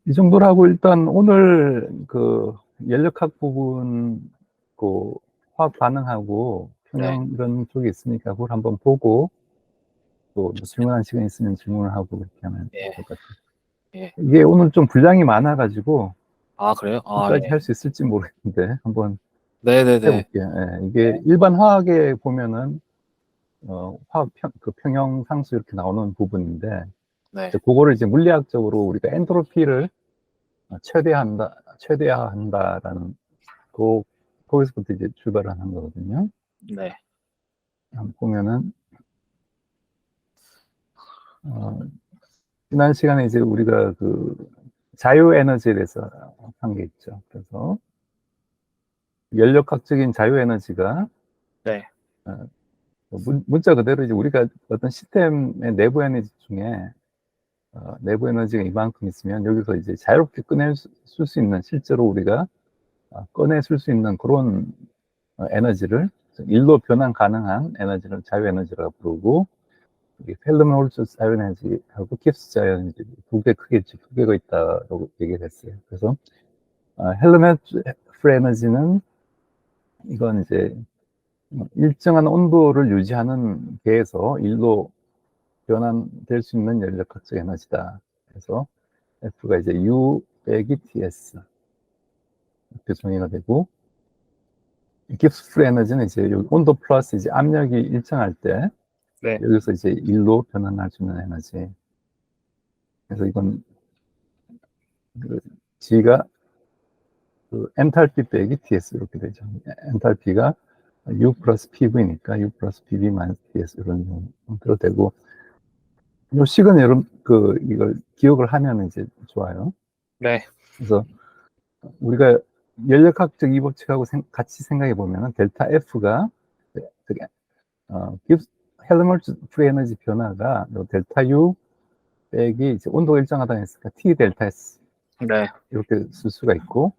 이 정도로 하고 일단 오늘 그 연력학 부분 그 화학 반응하고 네. 평형 이런 쪽이 있으니까 그걸 한번 보고 또 질문할 시간 있으면 질문을 하고 그렇게 하면 예. 될 것 같아요. 예. 이게 오늘 좀 분량이 많아가지고 아, 그래요? 아, 끝까지 예. 할 수 있을지 모르겠는데 한번 네네네. 해볼게요. 예, 이게 일반 화학에 보면은 화학 그 평형 상수 이렇게 나오는 부분인데 네. 이제 그거를 이제 물리학적으로 우리가 엔트로피를 최대화한다라는 거기서부터 이제 출발을 하는 거거든요. 네. 한번 보면은 지난 시간에 이제 우리가 그 자유 에너지에 대해서 한 게 있죠. 그래서 연력학적인 자유 에너지가 네. 문자 그대로 이제 우리가 어떤 시스템의 내부 에너지 중에 내부 에너지가 이만큼 있으면 여기서 이제 자유롭게 쓸 수 있는 실제로 우리가 꺼내 쓸 수 있는 그런 에너지를 일로 변환 가능한 에너지를 자유 에너지라고 부르고 헬름홀츠 자유 에너지하고 깁스 자유 에너지 두 개 크게 두 개가 있다고 얘기를 했어요. 그래서 헬름홀츠 프리 에너지는 이건 이제 일정한 온도를 유지하는 계에서 일로 변환될 수 있는 연력학적 에너지다. 그래서 F가 이제 U 빼기 TS 이렇게 정의가 되고 깁스 프리 에너지는 이제 온도 플러스 이제 압력이 일정할 때 네. 여기서 이제 일로 변환할 수 있는 에너지. 그래서 이건 그 G가 그 엔탈피 빼기 TS 이렇게 되죠. 엔탈피가 U 플러스 PV니까 U 플러스 PV 마이너스 TS 이런 형태로 되고 요 식은 여러분 이걸 기억을 하면 이제 좋아요. 네. 그래서 우리가 연력학적 이 법칙하고 같이 생각해 보면은 델타 F가 헬름홀츠 프리 에너지 변화가 델타 U 빼기 이제 온도가 일정하다 했으니까 T 델타 S 네. 이렇게 쓸 수가 있고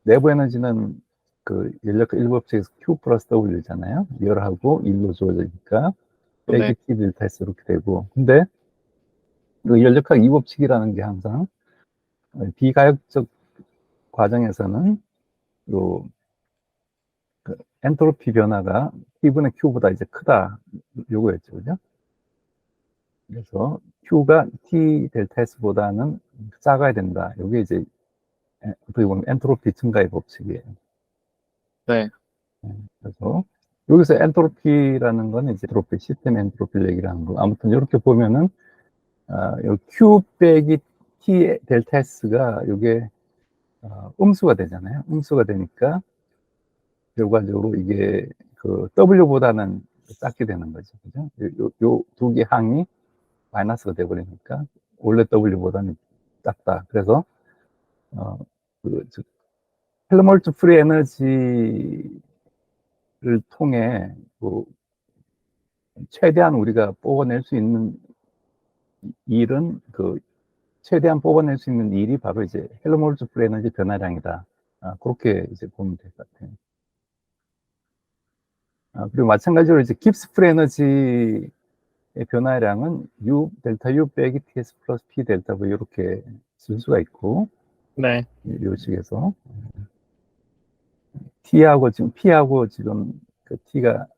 내부 에너지는 그 연력학 1법칙에서 Q 플러스 W잖아요. 열하고 1로 주어지니까 네. 빼기 T 델타 S 이렇게 되고 근데 그 연력학 2법칙이라는 게 항상 비가역적 과정에서는 요 그 엔트로피 변화가 T분의 Q보다 이제 크다 요거였죠, 그죠? 그래서 Q가 T 델타 S보다는 작아야 된다. 요게 이제 어떻게 보면 엔트로피 증가의 법칙이에요. 네. 그래서 여기서 엔트로피라는 건 이제 엔트로피 시스템 엔트로피를 얘기를 하는 거. 아무튼 이렇게 보면은 Q 빼기 T 델타 S가 요게 음수가 되잖아요. 음수가 되니까 결과적으로 이게 그 W보다는 작게 되는 거죠. 그죠? 요 두 개 항이 마이너스가 돼버리니까 원래 W보다는 작다. 그래서 즉 헬머홀츠 프리 에너지를 통해 뭐 최대한 우리가 뽑아낼 수 있는 일은 최대한 뽑아낼 수 있는 일이 바로 이제 헬머홀츠 프리 에너지 변화량이다. 그렇게 이제 보면 될 것 같아요. 그리고 마찬가지로 이제 깁스 프리 에너지의 변화량은 U 델타 U 빼기 TS 플러스 P 델타 V 이렇게 쓸 수가 있고 네. 이 식에서 T하고 지금 P하고 지금 그 T가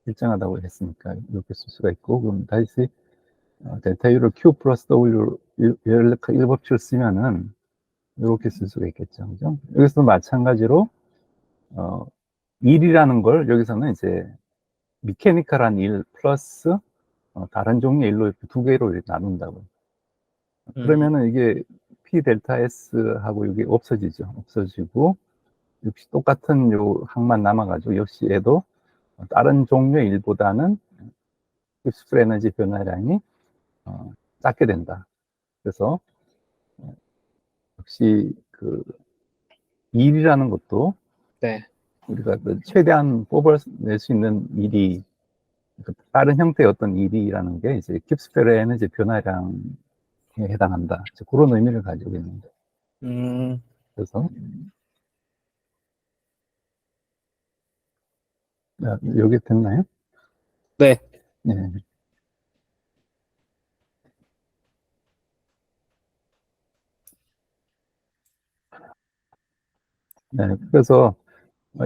일정하다고 했으니까 이렇게 쓸 수가 있고 그럼 다시 델타 U를 Q 플러스 W 연력학 1법칙을 쓰면은 이렇게 쓸 수가 있겠죠. 그죠? 여기서도 마찬가지로 일이라는 걸 여기서는 이제 미케니컬한 일 플러스 다른 종류의 일로 이렇게 두 개로 이렇게 나눈다고. 그러면은 이게 P 델타 S하고 이게 없어지죠. 없어지고 역시 똑같은 요 항만 남아가지고 역시 얘도 다른 종류의 일보다는 깁스 에너지 변화량이 작게 된다. 그래서 역시 그 일이라는 것도 네. 우리가 최대한 뽑아낼 수 있는 일이 다른 형태의 어떤 일이라는 게 이제 깁스 에너지 변화량에 해당한다. 그런 의미를 가지고 있는데. 그래서 여기 됐나요? 네. 네. 네, 그래서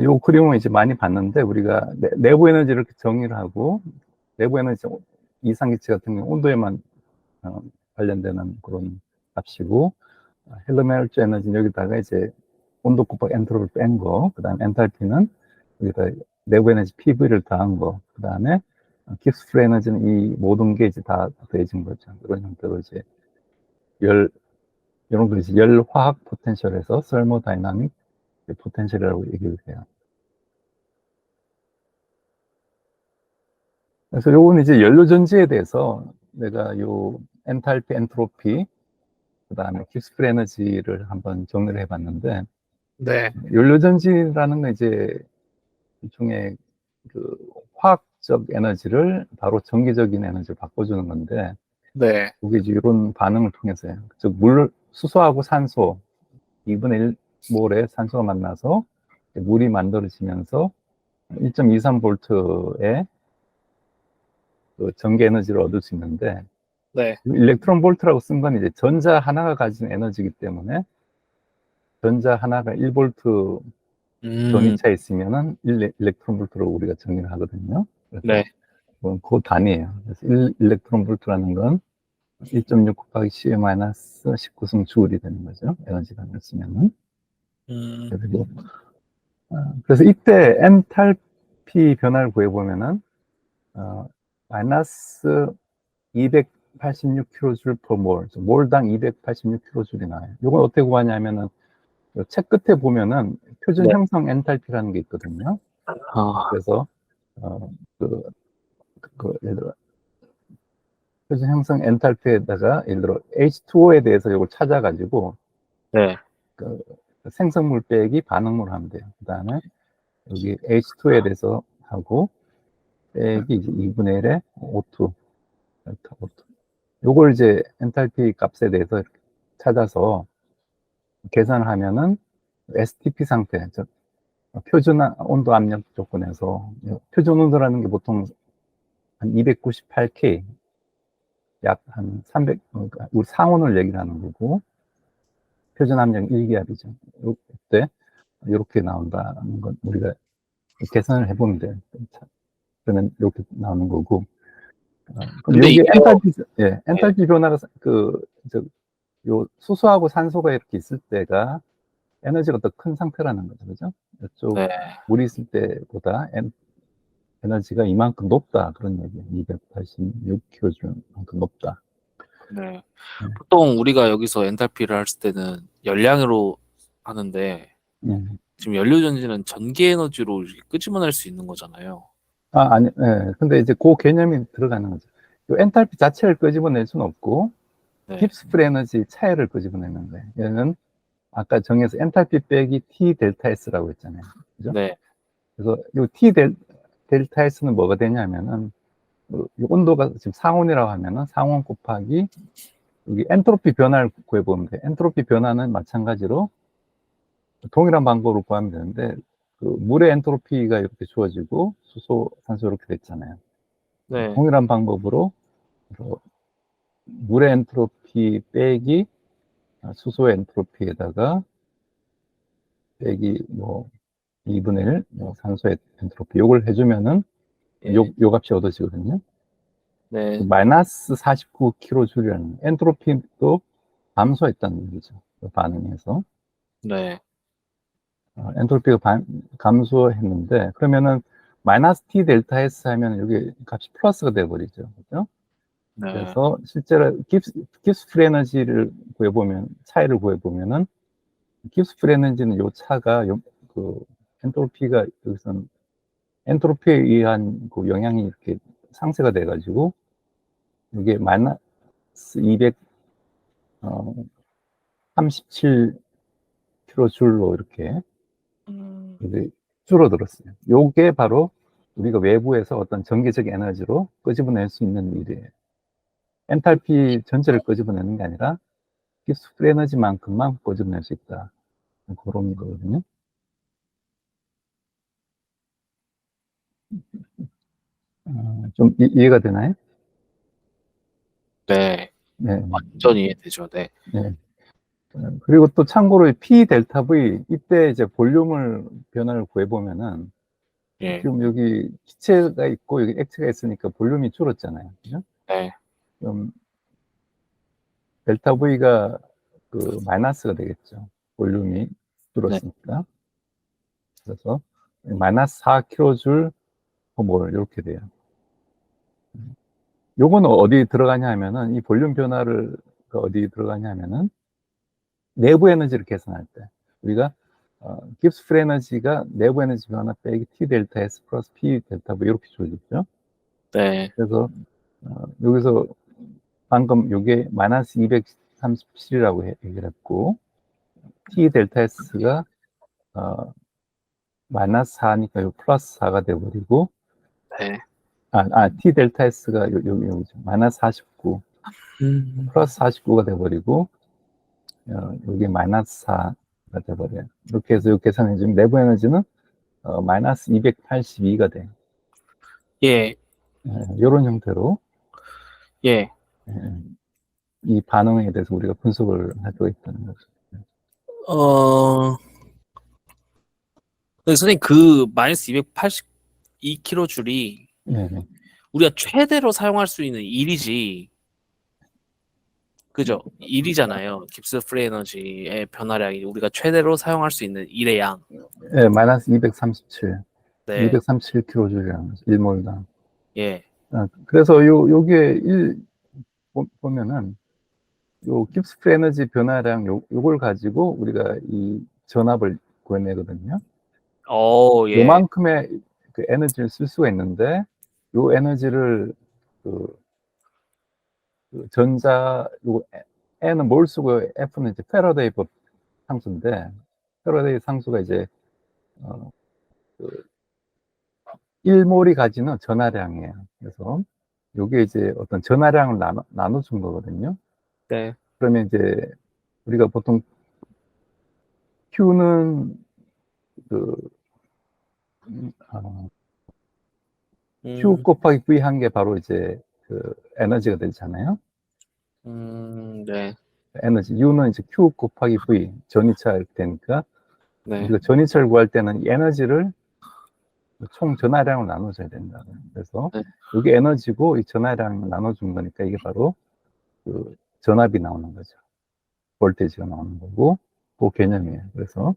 요 그림을 이제 많이 봤는데 우리가 내부 에너지를 이렇게 정의를 하고 내부 에너지 이상기체 같은 경우 온도에만 관련되는 그런 값이고 헬르멜츠 에너지는 여기다가 이제 온도 곱하기 엔트로피를 뺀 거, 그 다음에 엔탈피는 여기다 내부 에너지 PV를 더한 거, 그 다음에 깁스 프리 에너지는 이 모든 게 이제 다 더해진 거죠. 그런 형태로 이제 이런 걸 이제 열화학 포텐셜에서 설모다이나믹 포텐셜이라고 얘기를 해요. 그래서 요거는 이제 연료전지에 대해서 내가 요 엔탈피, 엔트로피, 그 다음에 깁스 프리 에너지를 한번 정리를 해봤는데, 네. 연료전지라는 건 이제 일종의 그 화학적 에너지를 바로 전기적인 에너지로 바꿔주는 건데, 네. 그게 이제 이런 반응을 통해서요. 즉, 수소하고 산소, 2분의 1 몰의 산소가 만나서 물이 만들어지면서 1.23V의 그 전기 에너지를 얻을 수 있는데, 네. 일렉트론 볼트라고 쓴 건 이제 전자 하나가 가진 에너지이기 때문에 전자 하나가 1볼트 전위차에 있으면은 1일렉트론 볼트로 우리가 정의를 하거든요. 그래서 네. 그 단위예요. 그래서 1일렉트론 볼트라는 건 1.6 곱하기 10의 마이너스 19승 줄이 되는 거죠. 에너지 단위를 쓰면은. 그리고 그래서 이때 엔탈피 변화를 구해보면은 마이너스 286kJ per mol, 몰당 286kJ이 나와요. 이건 어떻게 구하냐면은 책 끝에 보면은 표준 네. 형성 엔탈피라는 게 있거든요. 그래서 그 예를 들어 표준 형성 엔탈피에다가 예를 들어 H2O에 대해서 이걸 찾아가지고 네. 그 생성물 빼기 반응물 하면 돼요. 그 다음에 여기 H2에 대해서 하고 빼기 이제 2분의 1의 O2, O2. 요걸 이제 엔탈피 값에 대해서 찾아서 계산을 하면은 STP 상태, 즉 표준 온도 압력 조건에서 표준 온도라는 게 보통 한 298K, 약 한 300, 그러니까 우리 상온을 얘기를 하는 거고 표준 압력 1기압이죠. 이때 이렇게 나온다는 건 우리가 계산을 해보면 돼요. 그러면 이렇게 나오는 거고. 그럼 근데 여기 이게요. 엔탈피, 예, 네. 엔탈피 변화가 요 수소하고 산소가 이렇게 있을 때가 에너지가 더 큰 상태라는 거죠. 그죠? 이쪽 네. 물이 있을 때보다 에너지가 이만큼 높다. 그런 얘기예요. 286kJ만큼 높다. 네. 네. 보통 우리가 여기서 엔탈피를 할 때는 열량으로 하는데 네. 지금 연료전지는 전기 에너지로 이렇게 끄집어낼 수 있는 거잖아요. 아니, 예. 근데 이제 그 개념이 들어가는 거죠. 요 엔탈피 자체를 끄집어낼 수는 없고, 네. 깁스 프리 에너지 차이를 끄집어내는 거예요. 얘는 아까 정해서 엔탈피 빼기 T 델타 S라고 했잖아요. 그죠? 네. 그래서 요 T 델타 S는 뭐가 되냐면은, 이 온도가 지금 상온이라고 하면은 상온 곱하기 여기 엔트로피 변화를 구해보면 돼요. 엔트로피 변화는 마찬가지로 동일한 방법으로 구하면 되는데, 그 물의 엔트로피가 이렇게 주어지고 수소, 산소 이렇게 됐잖아요. 네. 동일한 방법으로 물의 엔트로피 빼기 수소의 엔트로피에다가 빼기 뭐 2분의 1 산소의 엔트로피 요걸 해주면은 예. 요 값이 얻어지거든요. 네. 마이너스 49kJ라는 엔트로피도 감소했다는 얘기죠. 그 반응에서 네. 엔트로피가 감소했는데 그러면은 마이너스 T 델타 S 하면 여기 값이 플러스가 돼버리죠. 그죠? 네. 그래서 실제로 깁스 프리 에너지를 구해보면 차이를 구해보면은 깁스 프리 에너지는 요 차가 그 엔트로피가 여기서는 엔트로피에 의한 그 영향이 이렇게 상쇄가 돼가지고 이게 마이너스 237kJ로 이렇게 줄어들었어요. 요게 바로 우리가 외부에서 어떤 전기적 에너지로 끄집어낼 수 있는 일이에요. 엔탈피 전체를 끄집어내는 게 아니라 깁스 프리 에너지만큼만 끄집어낼 수 있다. 그런 거거든요. 좀 이해가 되나요? 네. 네. 완전 이해되죠. 네. 네. 그리고 또 참고로 P 델타 V 이때 이제 볼륨을 변화를 구해보면은 예. 지금 여기 기체가 있고 여기 액체가 있으니까 볼륨이 줄었잖아요. 그죠? 네. 그럼 델타 V가 그 마이너스가 되겠죠. 볼륨이 네. 줄었으니까. 그래서 마이너스 4kJ per 몰 이렇게 돼요. 요거는 어디 들어가냐 하면은 이 볼륨 변화를 어디 들어가냐 하면은 내부 에너지를 계산할 때 우리가 깁스 프리 에너지가 내부 에너지 변화 빼기 T 델타 S 플러스 P 델타 V 이렇게 주어졌죠. 네. 그래서 여기서 방금 요게 마이너스 237이라고 얘기를 했고 T 델타 S가 마이너스 4니까 요 플러스 4가 돼버리고 네. T 델타 S가 여기죠. 마이너스 49 플러스 49가 돼버리고 여기 마이너스 4가 돼버려요. 이렇게 해서 이렇게 계산해주면 내부 에너지는 마이너스 282가 돼. 예. 이런 형태로 예. 이 반응에 대해서 우리가 분석을 할 수가 있다는 거죠. 선생님 그 마이너스 282kJ 줄이 네. 우리가 최대로 사용할 수 있는 일이지, 그죠? 일이잖아요. 깁스 프리 에너지의 변화량이 우리가 최대로 사용할 수 있는 일의 양. 네, 마이너스 237, 네. 237kJ라는 거죠. 1몰당. 예. 그래서 요게 보면은 요 깁스 프리 에너지 변화량 요걸 가지고 우리가 이 전압을 구해내거든요. 예. 요만큼의 그 에너지를 쓸 수가 있는데 요 에너지를 그 전자 요 N은 몰 쓰고 F는 이제 패러데이 법 상수인데 패러데이 상수가 이제 그 1몰이 가지는 전하량이에요. 그래서 요게 이제 어떤 전하량을 나눠준 거거든요. 네. 그러면 이제 우리가 보통 Q는 Q 곱하기 V 한 게 바로 이제 그 에너지가 되잖아요. 네. 에너지 U는 이제 Q 곱하기 V 전이차 이렇게 되니까 네. 우리가 전이차를 구할 때는 이 에너지를 총 전하량을 나눠줘야 된다. 그래서 네. 이게 에너지고 이 전하량을 나눠준 거니까 이게 바로 그 전압이 나오는 거죠. 볼테이지가 나오는 거고 그 개념이에요. 그래서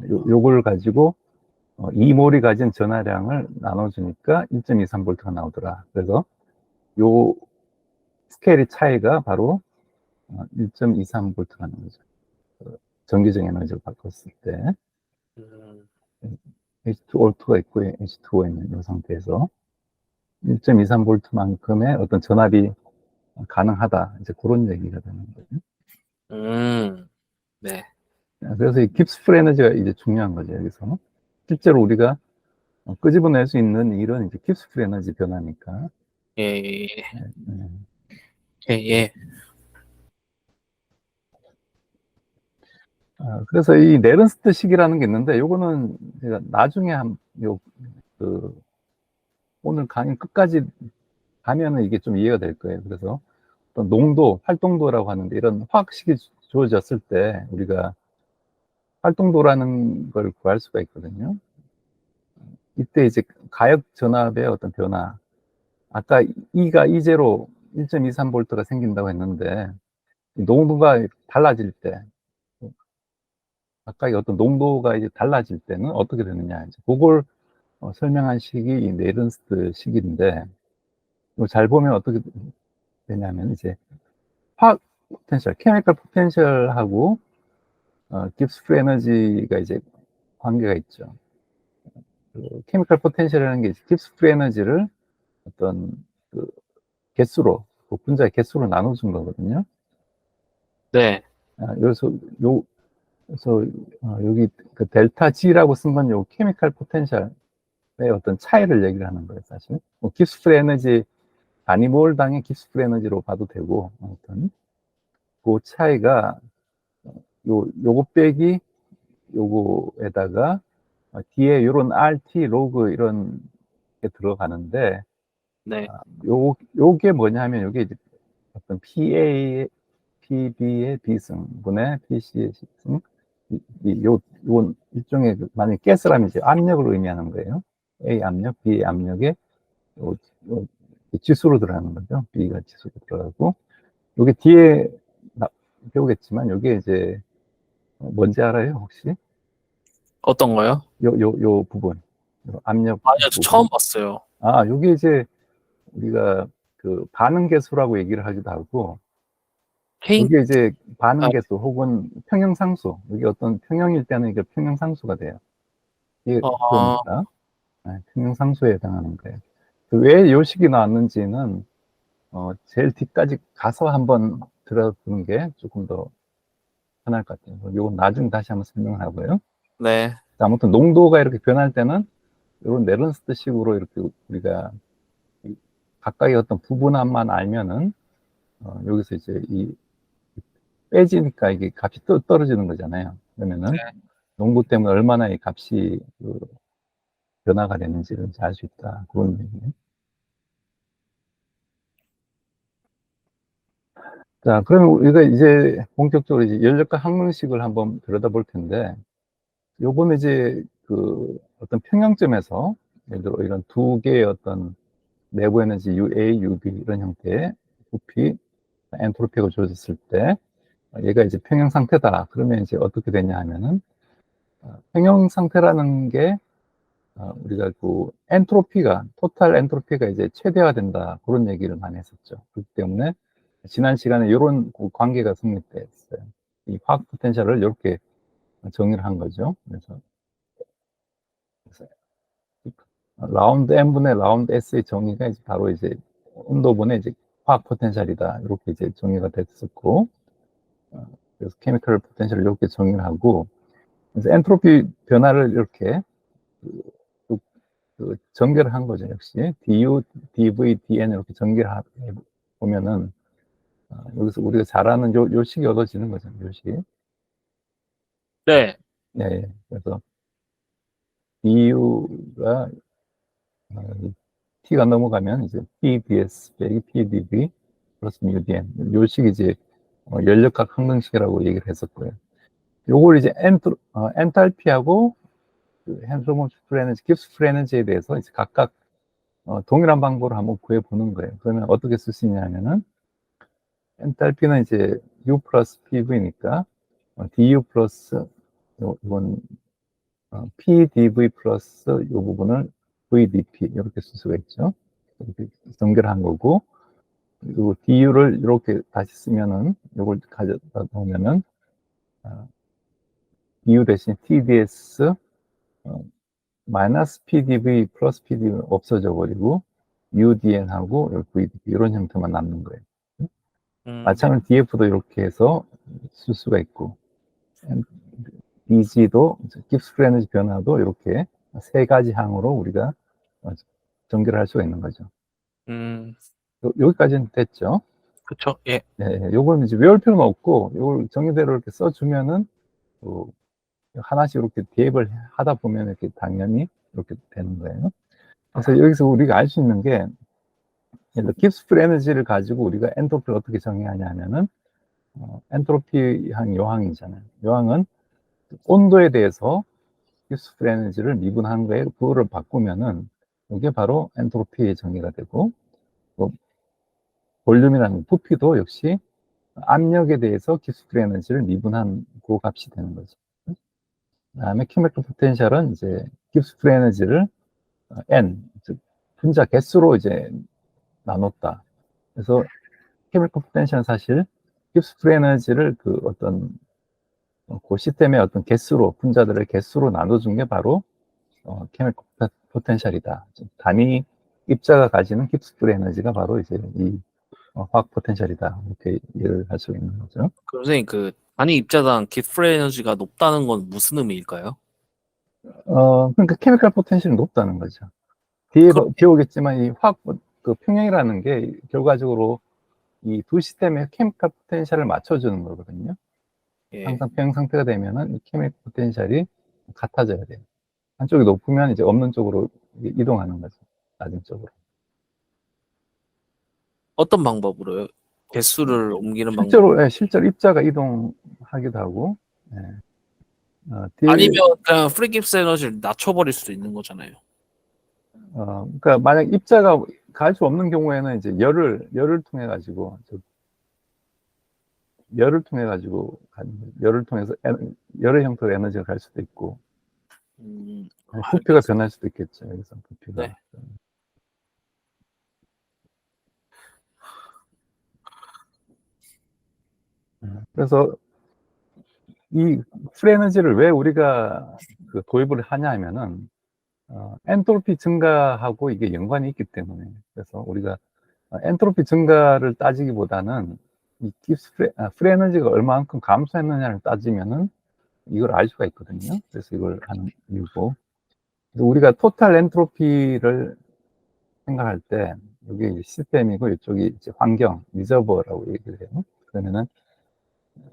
요걸 가지고 2몰이 가진 전하량을 나눠주니까 1.23V가 나오더라. 그래서 요 스케일의 차이가 바로 1.23V라는 거죠. 전기적 에너지를 바꿨을 때 H2O2가 있고 H2O 있는 이 상태에서 1.23V만큼의 어떤 전압이 가능하다. 이제 그런 얘기가 되는 거죠. 네. 그래서 이 깁스 프리 에너지가 이제 중요한 거죠. 여기서 실제로 우리가 끄집어낼 수 있는 일은 이제 깁스 프리 에너지 변화니까. 예. 예. 그래서 이 네른스트 식이라는 게 있는데 요거는 제가 나중에 오늘 강의 끝까지 가면은 이게 좀 이해가 될 거예요. 그래서 어떤 농도, 활동도라고 하는데 이런 화학식이 주어졌을 때 우리가 활동도라는 걸 구할 수가 있거든요. 이때 이제 가역 전압의 어떤 변화, 아까 E가 E제로 1.23V가 생긴다고 했는데 농도가 달라질 때, 아까 어떤 농도가 이제 달라질 때는 어떻게 되느냐, 이제 그걸 설명한 식이 이 네른스트 식인데, 잘 보면 어떻게 되냐면 이제 화학 포텐셜, 케미컬 포텐셜하고 깁스 프리 에너지가 이제 관계가 있죠. 그 케미컬 포텐셜이라는 게 깁스 프리 에너지를 어떤 그 개수로, 그 분자의 개수로 나눠준 거거든요. 네. 그래서 여기 그 델타 G라고 쓴 건 요 케미컬 포텐셜의 어떤 차이를 얘기를 하는 거예요, 사실. 뭐 깁스 프리 에너지, 단위몰당의 깁스 프리 에너지로 봐도 되고, 아무튼 그 차이가 요거 빼기 요거에다가 뒤에 요런 RT 로그 이런 게 들어가는데 네. 요게 뭐냐 하면 요게 이제 어떤 PB의 비승분의 PC의 C승. 요건 일종의 만약 가스라면 이제 압력을 의미하는 거예요. A 압력, B 압력에 요 지수로 들어가는 거죠. B가 지수로 들어가고, 요게 뒤에 배우겠지만, 요게 이제 뭔지 알아요, 혹시? 어떤 거요? 요 부분. 요 압력 아니요, 저 부분. 처음 봤어요. 요게 이제 우리가 그 반응계수라고 얘기를 하기도 하고, 케인, 이게 이제 아, 반응계수 혹은 평형상수, 이게 어떤 평형일 때는 이게 평형상수가 돼요. 이게 어, 그겁니다. 네, 평형상수에 해당하는 거예요. 왜 요식이 나왔는지는 제일 뒤까지 가서 한번 들어보는 게 조금 더 편할 것 같아요. 이건 나중에 다시 한번 설명을 하고요. 네. 아무튼 농도가 이렇게 변할 때는 이런 내런스트 식으로 이렇게 우리가 각각의 어떤 부분함만 알면은 여기서 이제 이 빼지니까 이게 값이 떨어지는 거잖아요. 그러면은 농도 때문에 얼마나 이 값이 그 변화가 되는지를 알 수 있다. 그런 얘기예요. 자, 그러면 우리가 이제 본격적으로 이제 연력과 항등식을 한번 들여다볼 텐데, 요번에 이제 그 어떤 평형점에서 예를 들어 이런 두 개의 어떤 내부 에너지 UA, UB 이런 형태의 부피, 엔트로피가 주어졌을 때 얘가 이제 평형 상태다. 그러면 이제 어떻게 되냐 하면은 평형 상태라는 게 우리가 그 엔트로피가 토탈 엔트로피가 이제 최대화된다. 그런 얘기를 많이 했었죠. 그렇기 때문에 지난 시간에 이런 관계가 성립됐어요. 이 화학 포텐셜을 이렇게 정의를 한 거죠. 그래서 라운드 N분의 라운드 S의 정의가 이제 바로 이제 온도분의 이제 화학 포텐셜이다. 이렇게 이제 정의가 됐었고, 그래서 케미컬 포텐셜을 이렇게 정의를 하고, 그래서 엔트로피 변화를 이렇게 그, 전개를 한 거죠. 역시 du, dv, dn 이렇게 전개를 보면은 여기서 우리가 잘 아는 요 식이 얻어지는 거죠. 요 식. 네. 예, 예. 그래서 du가 t가 넘어가면 이제 pbs 빼기 pdv 플러스 μdn. 요 식이 이제 연력학 항등식이라고 얘기를 했었고요. 요걸 이제 엔탈피하고 그 핸드로몬 프레너지, 깁스 프레너지에 대해서 이제 각각 동일한 방법으로 한번 구해보는 거예요. 그러면 어떻게 쓸 수 있냐면은 엔탈피는 이제 U 플러스 PV니까 DU 플러스 이건 PDV 플러스 이 부분을 VDP 이렇게 쓸 수가 있죠. 이렇게 연결한 거고, 그리고 DU를 이렇게 다시 쓰면은 이걸 가져다 놓으면은 DU 대신 TDS 마이너스 PDV 플러스 PDV 없어져 버리고 UDN하고 VDP 이런 형태만 남는 거예요. 네. 마찬가지로 DF도 이렇게 해서 쓸 수가 있고, DG도 깁스 프레너지 변화도 이렇게 세 가지 항으로 우리가 전개를 할 수가 있는 거죠. 음, 여기까지는 됐죠. 그쵸. 예. 네, 요거는 이제 외울 필요는 없고, 요걸 정의대로 이렇게 써주면은, 하나씩 이렇게 대입을 하다 보면 이렇게 당연히 이렇게 되는 거예요. 그래서 여기서 우리가 알 수 있는 게, 깁스풀 에너지를 가지고 우리가 엔트로피를 어떻게 정의하냐면은, 엔트로피 한 요항이잖아요. 요항은 온도에 대해서 깁스풀 에너지를 미분한 거에 그거를 바꾸면은, 이게 바로 엔트로피의 정의가 되고, 뭐 볼륨이라는 부피도 역시 압력에 대해서 깁스풀 에너지를 미분한 그 값이 되는 거죠. 그다음에 케미컬 포텐셜은 이제 깁스풀 에너지를 n, 즉 분자 개수로 이제 나눴다. 그래서 케미컬 포텐셜은 사실 깁스풀 에너지를 그 어떤 그 시스템의 어떤 개수로 분자들의 개수로 나눠준 게 바로 케미컬 포텐셜이다. 단위 입자가 가지는 깁스풀 에너지가 바로 이제 이 화학 포텐셜이다. 이렇게 이해를 할 수 있는 거죠. 그럼 선생님, 그, 단위 입자당 기프 에너지가 높다는 건 무슨 의미일까요? 그러니까 케미컬 포텐셜이 높다는 거죠. 뒤에 그럼, 배우겠지만 이 화학 그 평형이라는 게 결과적으로 이 두 시스템의 케미컬 포텐셜을 맞춰주는 거거든요. 예. 항상 평형 상태가 되면은 이 케미컬 포텐셜이 같아져야 돼요. 한쪽이 높으면 이제 없는 쪽으로 이동하는 거죠. 낮은 쪽으로. 어떤 방법으로요? 개수를 옮기는 방법. 실제로 입자가 이동하기도 하고, 예. 아니면 그냥 프리 깁스 에너지를 낮춰버릴 수도 있는 거잖아요. 그러니까 만약 입자가 갈 수 없는 경우에는 이제 열을 통해 가지고 열을 통해서 열의 형태로 에너지가 갈 수도 있고, 부피가 변할 수도 있겠죠. 여기서 부피가. 네. 그래서 이 프리에너지를 왜 우리가 도입을 하냐 하면은 엔트로피 증가하고 이게 연관이 있기 때문에. 그래서 우리가 엔트로피 증가를 따지기보다는 이 프리에너지가 얼마만큼 감소했느냐를 따지면은 이걸 알 수가 있거든요. 그래서 이걸 하는 이유고. 그래서 우리가 토탈 엔트로피를 생각할 때 여기 이제 시스템이고 이쪽이 이제 환경, 리저버라고 얘기를 해요. 그러면은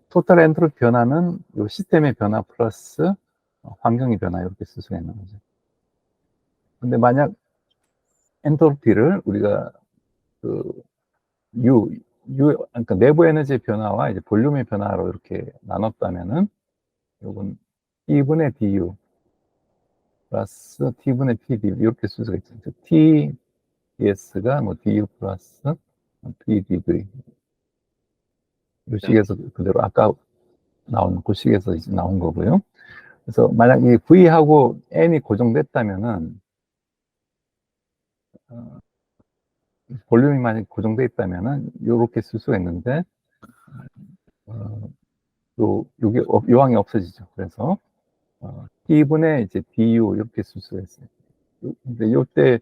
토탈 엔트로피 변화는 이 시스템의 변화 플러스 환경의 변화 이렇게 쓸 수가 있는 거죠. 근데 만약 엔트로피를 우리가 그러니까 내부 에너지의 변화와 이제 볼륨의 변화로 이렇게 나눴다면은 요건 T분의 du 플러스 T분의 PdV 이렇게 쓸 수가 있죠. Tds가 뭐 du 플러스 PdV 이 식에서 그대로 아까 나온 그 식에서 이제 나온 거고요. 그래서 만약 이 V하고 N이 고정됐다면은 볼륨이 만약 고정돼 있다면은 요렇게 쓸 수가 있는데 요게 요항이 없어지죠. 그래서 T분의 이제 du 이렇게 쓸 수가 있어요. 근데 요때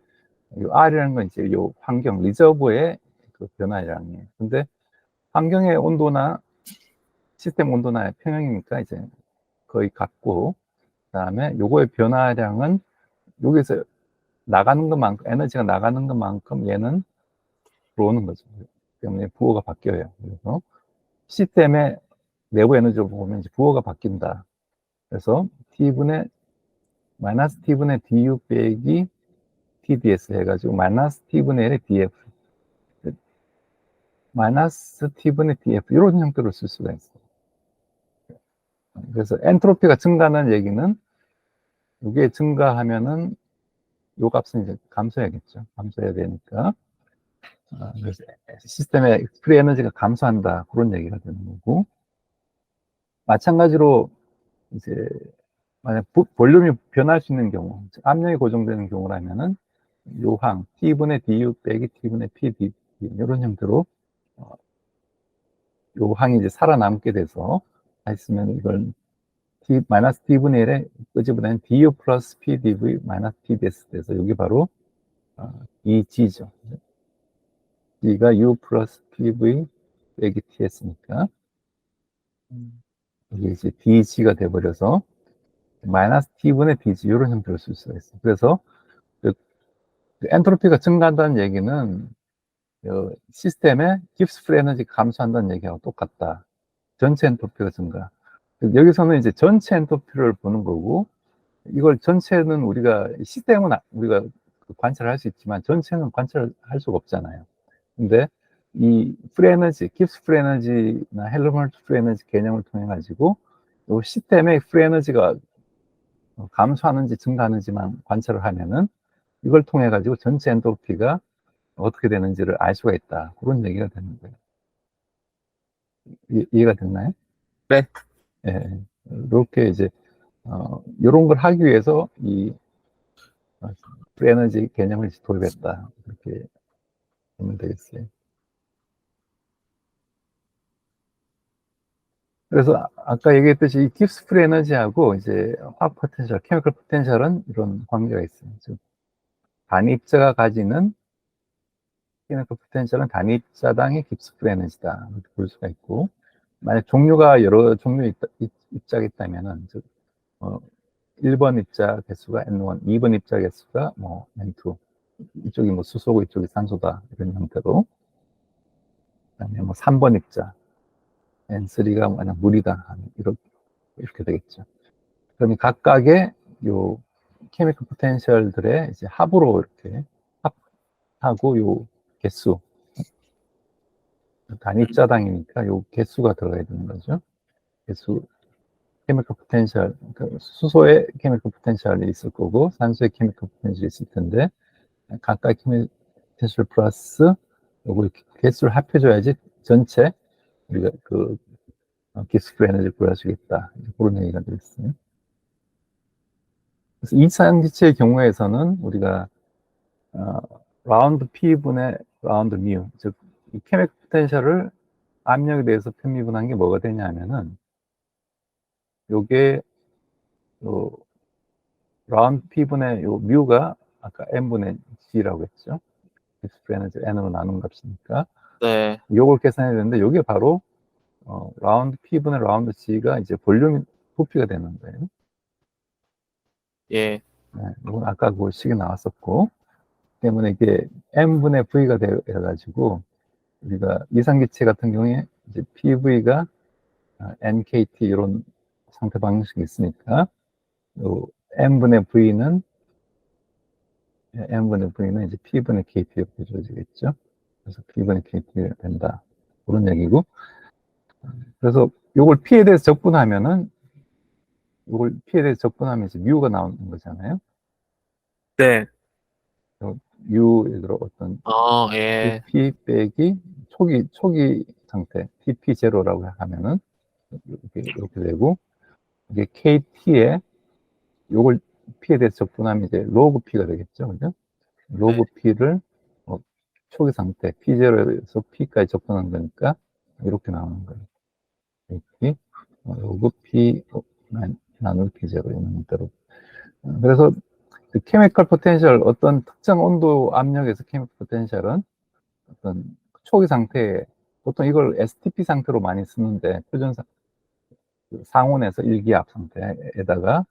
요 R이라는 건 이제 요 환경 리저브의 그 변화량이에요. 근데 환경의 온도나 시스템 온도나 평형이니까 이제 거의 같고, 그다음에 요거의 변화량은 여기서 나가는 것만큼 에너지가 나가는 것만큼 얘는 들어오는 거죠. 때문에 부호가 바뀌어요. 그래서 시스템의 내부 에너지로 보면 이제 부호가 바뀐다. 그래서 T분의 마이너스 T분의 du 빼기 TDS 해가지고 마이너스 T분의 L의 dF 마이너스 T분의 dF 이런 형태로 쓸 수가 있어요. 그래서 엔트로피가 증가하는 얘기는 이게 증가하면은 요 값은 이제 감소해야겠죠. 감소해야 되니까. 그래서 시스템의 프리 에너지가 감소한다. 그런 얘기가 되는 거고. 마찬가지로 이제 만약 볼륨이 변할 수 있는 경우, 압력이 고정되는 경우라면은 요항 T분의 du 빼기 T분의 PD 이런 형태로 요항이 이제 살아남게 돼서 있으면 이걸 마이너스 T분의 1에 끄집어낸 du 플러스 PdV 마이너스 TDS 돼서 여기 바로 이 G죠. G가 U 플러스 PV 빼기 TS니까 이게 이제 DG가 돼버려서 마이너스 T분의 DG 이런 형태로 쓸 수가 있어요. 그래서 그 엔트로피가 증가한다는 얘기는 시스템의 깁스 프리 에너지 감소한다는 얘기하고 똑같다. 전체 엔트로피가 증가. 여기서는 이제 전체 엔트로피를 보는 거고, 이걸 전체는 우리가 시스템은 우리가 관찰할 수 있지만 전체는 관찰할 수가 없잖아요. 근데 이 프리 에너지, 깁스 프리 에너지나 헬름홀츠 프리 에너지 개념을 통해 가지고 이 시스템의 프리 에너지가 감소하는지 증가하는지만 관찰을 하면은 이걸 통해 가지고 전체 엔트로피가 어떻게 되는지를 알 수가 있다. 그런 얘기가 되는 거예요. 이해가 됐나요? 네. 예. 이렇게 이제 이런 걸 하기 위해서 이 프리 에너지 개념을 도입했다. 이렇게 보면 되겠어요. 그래서 아까 얘기했듯이 이 깁스 프리 에너지하고 이제 화학 포텐셜, 케미컬 포텐셜은 이런 관계가 있어요. 즉 단입자가 가지는 케미컬 포텐셜은 단입자당의 깁스 프리 에너지다. 이렇게 볼 수가 있고, 만약 종류가 여러 종류의 입자가 있다면은 즉 1번 입자 개수가 N1, 2번 입자 개수가 뭐 N2, 이쪽이 뭐 수소고 이쪽이 산소다 이런 형태로, 그다음에 뭐 3번 입자 N3가 만약 물이다 이렇게 되겠죠. 그럼 각각의 요 케미컬 포텐셜들의 이제 합으로 이렇게 합하고 요 개수 단위 입자당이니까 요 개수가 들어가야 되는 거죠. 개수, 케미컬 포텐셜, 그 수소의 케미컬 포텐셜이 있을 거고 산소의 케미컬 포텐셜이 있을 텐데 각각 케미컬 포텐셜 플러스 요거 개수를 합해줘야지 전체 우리가 그 기스프 에너지를 구할 수 있다. 그런 얘기가 되겠어요. 그래서 이산기체의 경우에서는 우리가 라운드 P분의 라운드 뮤, 즉 이 케미컬 포텐셜을 압력에 대해서 편미분한 게 뭐가 되냐면은 요게 요 라운드 P분의 요 뮤가 아까 N분의 G라고 했죠. 기스프 에너지 N으로 나눈 값이니까 네. 요걸 계산해야 되는데 요게 바로 라운드 P분의 라운드 G가 이제 볼륨 부피가 되는 거예요. 예. 네, 이건 아까 그 식이 나왔었고 때문에 이게 n분의 v가 되어가지고 우리가 이상기체 같은 경우에 이제 pv가 nkt 이런 상태 방식이 있으니까 요 n분의 v는 이제 p분의 kt 이렇게 주어지겠죠. 그래서 p분의 kt가 된다. 그런 얘기고. 그래서 요걸 p에 대해서 적분하면은 요걸 p에 대해서 적분하면 이제 뮤가 나오는 거잖아요. 네. 뮤 예를 들어 어떤 예. TP 빼기 초기 상태 TP 제로라고 하면은 이렇게 되고 이게 KT에 요걸 P에 대해서 적분하면 이제 로그 P가 되겠죠, 그죠? 로그 P를 초기 상태 P0에서 P까지 적분한 거니까 이렇게 나오는 거예요. KT 로그 P 나눌 P0 이런 대로. 그래서 그 케미컬 포텐셜 어떤 특정 온도 압력에서 케미컬 포텐셜은 어떤 초기 상태에 보통 이걸 STP 상태로 많이 쓰는데 표준 상온에서 일기압 상태에다가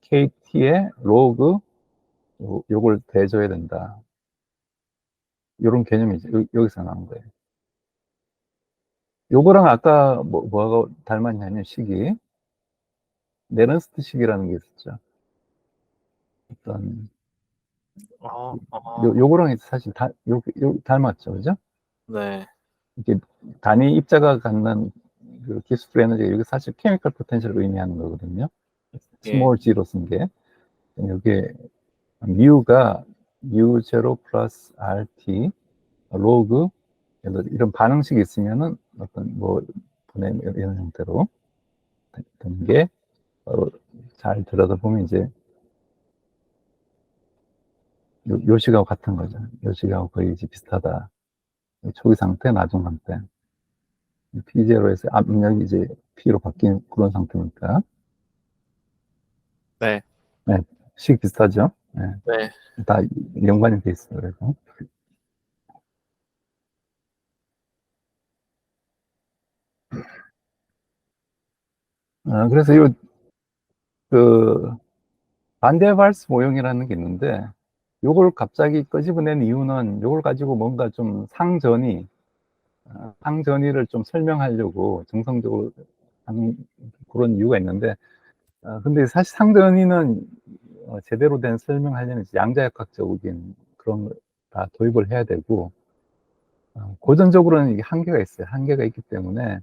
KT의 로그 요걸 대줘야 된다. 이런 개념이 여기서 나온 거예요. 요거랑 아까 뭐가 닮았냐면 식이 네른스트 식이라는 게 있었죠. 어떤 요거랑 사실 닮았죠, 그죠? 네. 이게 단위 입자가 갖는 그 기스프 에너지가 이게 사실 케미컬 포텐셜을 의미하는 거거든요. 예. 스몰 g로 쓴 게. 이게 뮤가 u0 플러스 rt 로그 이런 반응식이 있으면은 어떤 뭐 분해 이런 형태로 된 게 잘 들여다보면 이제 요 식하고 같은 거죠. 요 식하고 거의 이제 비슷하다. 초기 상태, 나중 상태. P0에서 압력이 이제 P로 바뀐 그런 상태니까. 네. 네, 식 비슷하죠. 네, 네. 다 연관이 돼 있어요. 그래서. 그래서 그 반데발스 모형이라는 게 있는데 요걸 갑자기 끄집어낸 이유는 요걸 가지고 뭔가 좀 상전이를 좀 설명하려고 정성적으로 하는 그런 이유가 있는데 근데 사실 상전이는 제대로 된 설명하려면 양자역학적인 그런 걸 다 도입을 해야 되고 고전적으로는 이게 한계가 있어요. 한계가 있기 때문에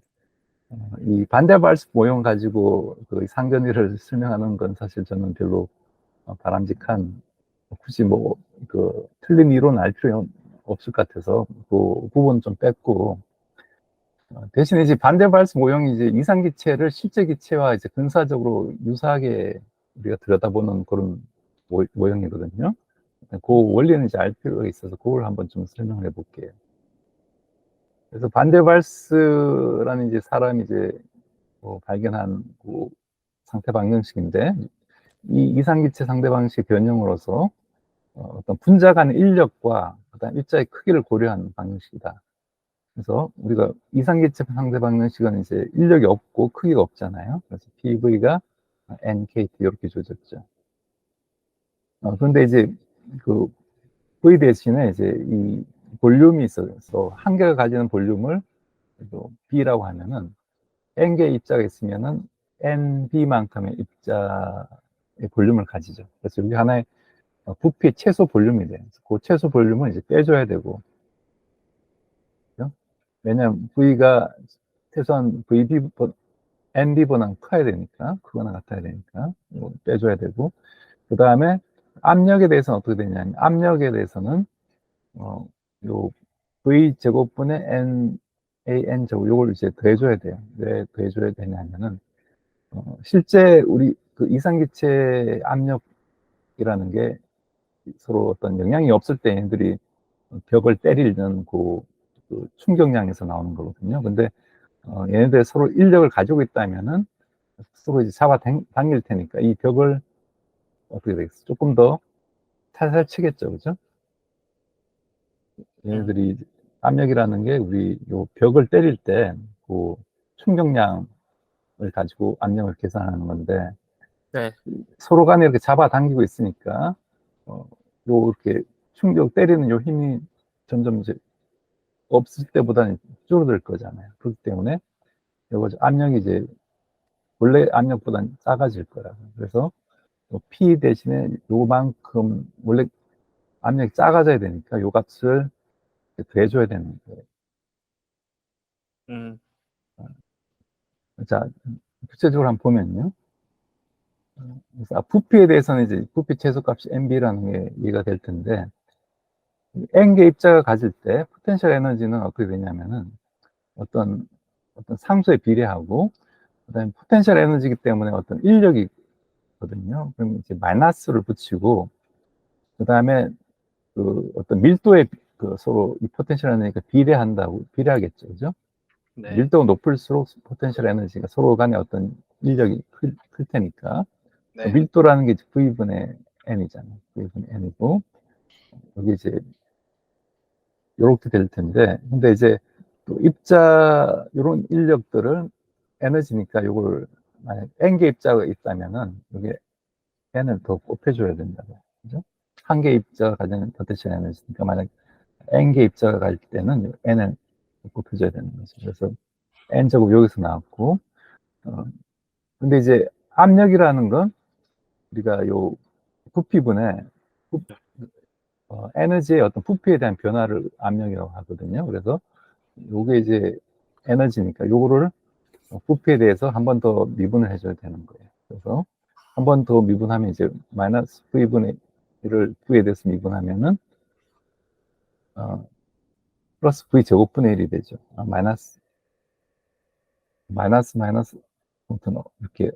이 반데발스 모형 가지고 그 상전이를 설명하는 건 사실 저는 별로 바람직한 굳이 그 틀린 이론 알 필요 없을 것 같아서 그 부분 좀 뺐고 대신에 이제 반대발스 모형이 이제 이상기체를 실제 기체와 이제 근사적으로 유사하게 우리가 들여다보는 그런 모형이거든요. 그 원리는 이제 알 필요가 있어서 그걸 한번 좀 설명을 해볼게요. 그래서 반데발스라는 이제 사람이 이제 발견한 그 상태 방정식인데 이 이상기체 상대 방식 변형으로서 어떤 분자 간의 인력과 그다음 입자의 크기를 고려한 방식이다. 그래서 우리가 이상기체 상대 방정식은 이제 인력이 없고 크기가 없잖아요. 그래서 PV가 NKT 이렇게 줘졌죠. 그런데 이제 그 V 대신에 이제 이 볼륨이 있어서 한 개가 가지는 볼륨을 B라고 하면은 N 개의 입자가 있으면은 NB만큼의 입자의 볼륨을 가지죠. 그래서 여기 하나의 부피 최소 볼륨이 돼요. 그 최소 볼륨을 이제 빼줘야 되고, 그죠? 왜냐면 V가 최소한 NB보다는 커야 되니까, 크거나 같아야 되니까, 이거 빼줘야 되고, 그 다음에 압력에 대해서는 어떻게 되냐면, 압력에 대해서는, 요 V제곱분의 NAN 제곱, 요걸 이제 더해줘야 돼요. 왜 더해줘야 되냐면은, 실제 우리 그 이상기체 압력이라는 게 서로 어떤 영향이 없을 때 얘들이 벽을 때리는 그 충격량에서 나오는 거거든요. 근데 얘네들 서로 인력을 가지고 있다면은 서로 이제 당길 테니까 이 벽을 어떻게 되겠어? 조금 더 살살 치겠죠, 그죠? 얘네들이 압력이라는 게 우리 요 벽을 때릴 때 그 충격량을 가지고 압력을 계산하는 건데 네. 서로 간에 이렇게 잡아당기고 있으니까 요 이렇게 충격 때리는 요 힘이 점점 이제 없을 때보다는 줄어들 거잖아요. 그렇기 때문에 요거 압력이 이제 원래 압력보다는 작아질 거라고. 그래서 P 대신에 요만큼 원래 압력이 작아져야 되니까 요 값을 더해줘야 되는 거예요. 음. 자, 구체적으로 한번 보면요. 그래서 부피에 대해서는 이제 부피 최소값이 NB라는 게 이해가 될 텐데 N개 입자가 가질 때 포텐셜 에너지는 어떻게 되냐면은 어떤 상수에 비례하고 그다음에 포텐셜 에너지이기 때문에 어떤 인력이 있거든요. 그럼 이제 마이너스를 붙이고 그다음에 그 어떤 밀도에 그 서로 이 포텐셜 에너지가 비례하겠죠, 그죠? 네. 밀도가 높을수록 포텐셜 에너지가 서로 간에 어떤 인력이 클 테니까 네. 밀도라는 게 V분의 N이잖아요. V분의 N이고 여기 이제 이렇게 될 텐데 근데 이제 또 입자 이런 인력들을 에너지니까 요걸 만약 N개 입자가 있다면은 여기 N을 더 곱해줘야 된다고. 그죠? 한 개 입자가 가지는 포텐셜 에너지니까 만약 N개 입자가 갈 때는 N을 곱해줘야 되는 거죠. 그래서 N제곱 여기서 나왔고, 근데 이제 압력이라는 건 우리가 요 부피분의 에너지의 어떤 부피에 대한 변화를 압력이라고 하거든요. 그래서 요게 이제 에너지니까 요거를 부피에 대해서 한 번 더 미분을 해줘야 되는 거예요. 그래서 한 번 더 미분하면 이제 마이너스 V분의 1을 V에 대해서 미분하면은 플러스 V 제곱분의 1이 되죠. 마이너스 아무튼 이렇게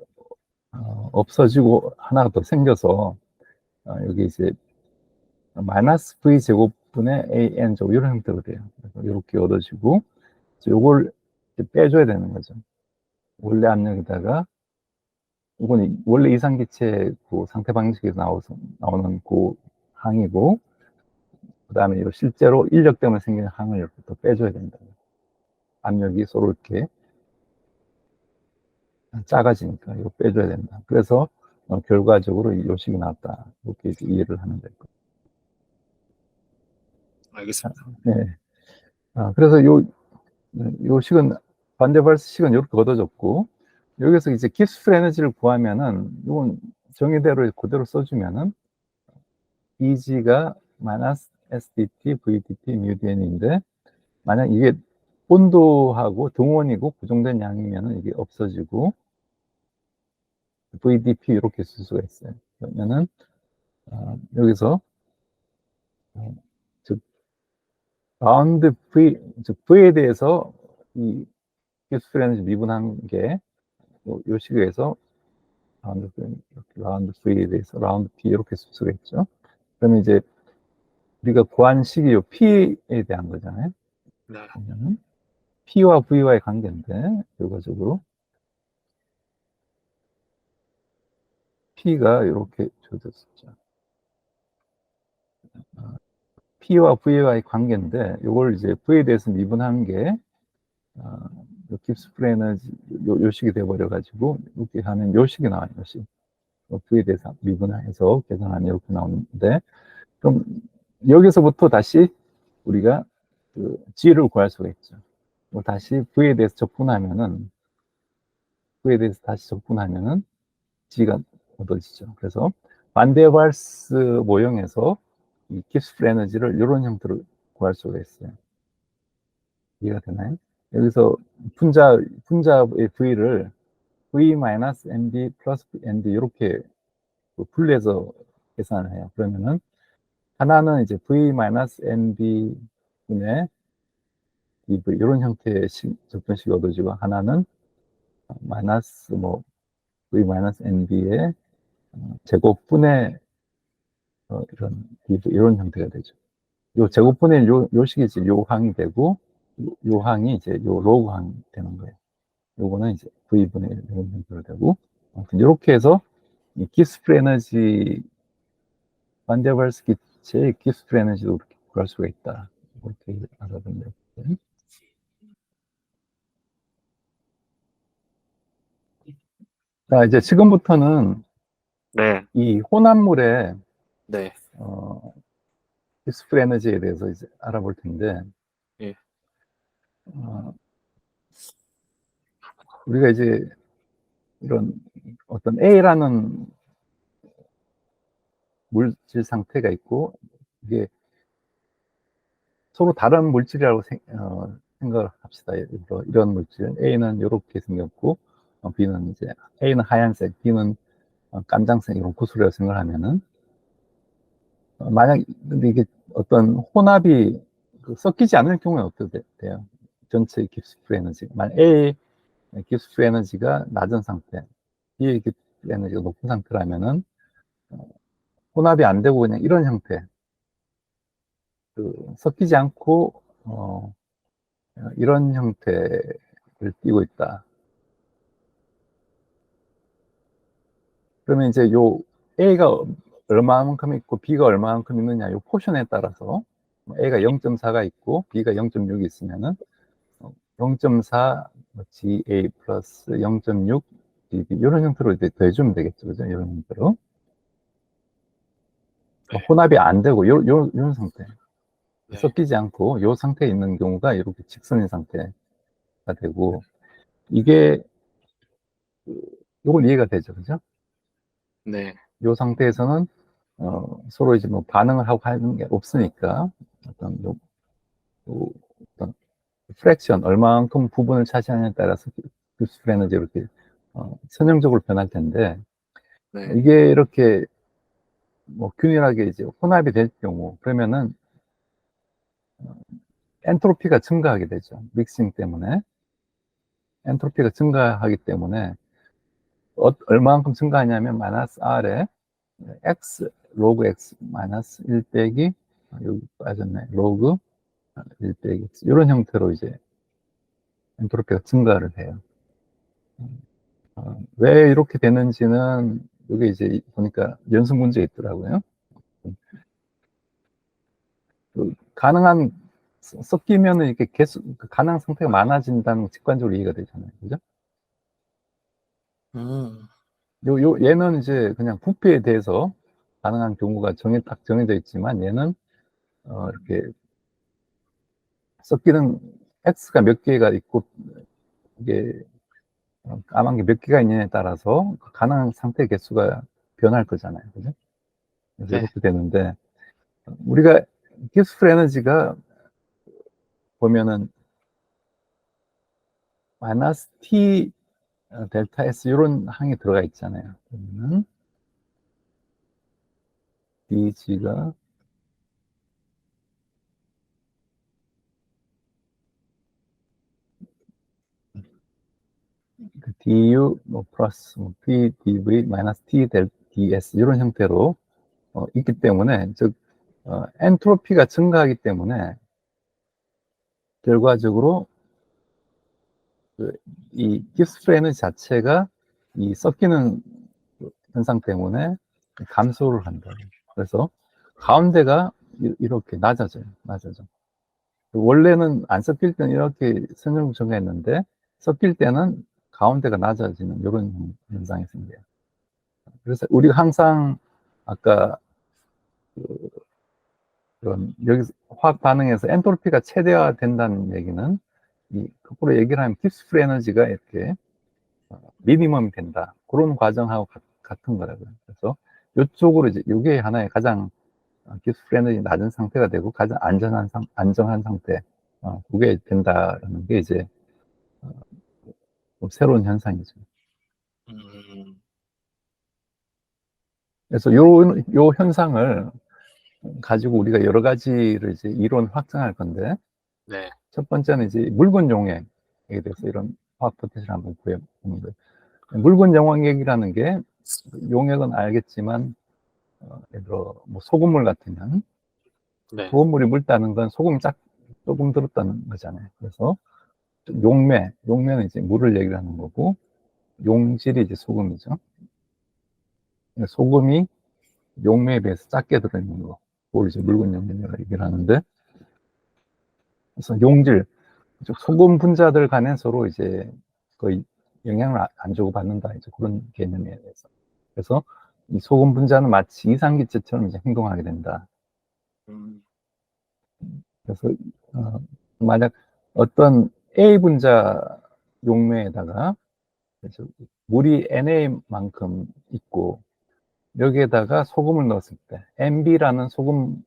없어지고 하나가 더 생겨서 여기 이제 마이너스 V 제곱분의 AN 제곱 이런 형태로 돼요. 그래서 이렇게 얻어지고 요걸 빼줘야 되는 거죠. 원래 압력에다가 이건 원래 이상기체 그 상태 방식에서 나오는 그 항이고 그다음에 실제로 인력 때문에 생기는 항을 이렇게 또 빼줘야 된다. 압력이 서로 이렇게 작아지니까 이거 빼줘야 된다. 그래서 결과적으로 이 요식이 나왔다. 이렇게 이해를 하면 될 거예요. 알겠습니다. 네. 그래서 요 식은 반대발스 식은 이렇게 얻어졌고 여기서 이제 깁스풀 에너지를 구하면은 이건 정의대로 그대로 써주면은 EG가 마이너스 SDT, VDT, μDN인데 만약 이게 온도하고 등원이고 고정된 양이면은 이게 없어지고 VDP 이렇게 쓸 수가 있어요. 그러면은 여기서 즉 라운드 V 즉 V에 대해서 이 깁스풀 에너지 미분한 게 요 식에서 라운드 V에 대해서 라운드 P 이렇게 쓸 수가 있죠. 그러면 이제 우리가 구한 식이 요 P에 대한 거잖아요. 네. 그러면은 P와 V와의 관계인데 결과적으로 P가 이렇게 줘졌었죠. P와 V와의 관계인데 이걸 이제 V에 대해서 미분한 게 깁스풀 에너지 요 식이 돼버려 가지고 이렇게 하면 요 식이 나와요. 요 식. V에 대해서 미분해서 계산하면 이렇게 나오는데 그럼 여기서부터 다시 우리가 그 G를 구할 수가 있죠. 다시 V에 대해서 적분하면은 G가 얻어지죠. 그래서 반데발스 모형에서 이 깁스풀 에너지를 이런 형태로 구할 수가 있어요. 이해가 되나요? 여기서 분자의 V를 V-NB 플러스 NB 이렇게 분리해서 계산을 해요. 그러면은 하나는 이제 V-NB 분의 DV 이런 형태의 접근식이 얻어지고 하나는 마이너스 뭐 V-NB의 제곱분의 이런 DV 이런 형태가 되죠. 요 제곱분의 요 식이 이제 요 항이 되고 요 항이 이제 요 로그 항이 되는 거예요. 요거는 이제 V분의 1 이런 형태로 되고 아무튼 이렇게 해서 이 기스프 에너지 반데발스 기체의 기스프 에너지도 그렇게 구할 수가 있다. 이렇게 알아두면 돼요. 자, 이제 지금부터는 네, 이 혼합물의 네, 기스프 에너지에 대해서 이제 알아볼 텐데 예, 어, 우리가 이제 이런 어떤 A라는 물질 상태가 있고 이게 서로 다른 물질이라고 생각을 합시다. 이런 물질 A는 이렇게 생겼고 B는 이제 A는 하얀색, B는 깜장색 이런 구슬이라고 생각하면은 만약 근데 이게 어떤 혼합이 섞이지 않을 경우는 어떻게 돼요? 전체 깁스프 에너지 만약 A 깁스프 에너지가 낮은 상태, B의 깁스프 에너지가 높은 상태라면은 혼합이 안 되고 그냥 이런 형태, 섞이지 않고 이런 형태를 띠고 있다. 그러면 이제 요 A가 얼마만큼 있고 B가 얼마만큼 있느냐 요 포션에 따라서 A가 0.4가 있고 B가 0.6이 있으면은 0.4 GA 플러스 0.6 GB 이런 형태로 이제 더해주면 되겠죠, 그죠? 이런 형태로 네, 혼합이 안 되고 요런 상태 네, 섞이지 않고 요 상태에 있는 경우가 이렇게 직선인 상태가 되고 이게 요걸 이해가 되죠, 그죠? 네, 요 상태에서는 서로 이제 뭐 반응을 하고 하는 게 없으니까 어떤 어떤 프랙션 얼마만큼 부분을 차지하느냐에 따라서 규수 에너지 이렇게 선형적으로 변할 텐데 네, 이게 이렇게 뭐 균일하게 이제 혼합이 될 경우 그러면은 엔트로피가 증가하게 되죠. 믹싱 때문에 엔트로피가 증가하기 때문에 얼마만큼 증가하냐면 마이너스 R에 X 로그 X 마이너스 1 빼기 여기 빠졌네 로그 1 빼기 X 이런 형태로 이제 엔트로피가 증가를 해요. 왜 이렇게 되는지는 이게 이제 보니까 연습 문제에 있더라고요. 가능한 섞이면은 이렇게 계속 가능한 상태가 많아진다는 직관적으로 이해가 되잖아요. 그죠? 음, 얘는 이제 그냥 부피에 대해서 가능한 경우가 딱 정해져 있지만 얘는 이렇게 섞이는 X가 몇 개가 있고 이게 까만 게 몇 개가 있느냐에 따라서 가능한 상태 개수가 변할 거잖아요. 그죠? 그래서 네, 이렇게 되는데 우리가 기술 에너지가 보면은 마이너스 T 델타 S 이런 항이 들어가 있잖아요. 그러면은 DG가 DU 뭐 플러스 뭐 P DV 마이너스 T 델 DS 이런 형태로 있기 때문에 즉 엔트로피가 증가하기 때문에 결과적으로 이 기스 에너지 자체가 이 섞이는 현상 때문에 감소를 한다. 그래서 가운데가 이렇게 낮아져. 원래는 안 섞일 때는 이렇게 선형을 정했는데 섞일 때는 가운데가 낮아지는 이런 현상이 생겨요. 그래서 우리가 항상 아까 그런 여기 화학 반응에서 엔트로피가 최대화된다는 얘기는 이 거꾸로 얘기를 하면 깁스 에너지가 이렇게 미니멈이 된다. 그런 과정하고 같은 거라고요. 그래서 이쪽으로 이제 이게 하나의 가장 깁스 에너지 낮은 상태가 되고 가장 안전한 상태 그게 된다라는 게 이제 좀 새로운 현상이죠. 음, 그래서 요 현상을 가지고 우리가 여러 가지를 이제 이론 확장할 건데, 네, 첫 번째는 이제 물건 용액에 대해서 이런 화학 포텐셜을 한번 구해보는 거예요. 물건 용액이라는 게 용액은 알겠지만, 예를 들어 뭐 소금물 같으면 네, 소금물이 묽다는 건 소금이 조금 들었다는 거잖아요. 그래서 용매는 이제 물을 얘기하는 거고, 용질이 이제 소금이죠. 소금이 용매에 비해서 작게 들어있는 거, 그걸 이제 묽은 용매라고 얘기를 하는데, 그래서 용질, 소금 분자들 간에 서로 이제 거의 영향을 안 주고받는다, 이제 그런 개념에 대해서. 그래서 이 소금 분자는 마치 이산기체처럼 이제 행동하게 된다. 음, 그래서 만약 어떤 A 분자 용매에다가 물이 NA만큼 있고 여기에다가 소금을 넣었을 때 MB라는 소금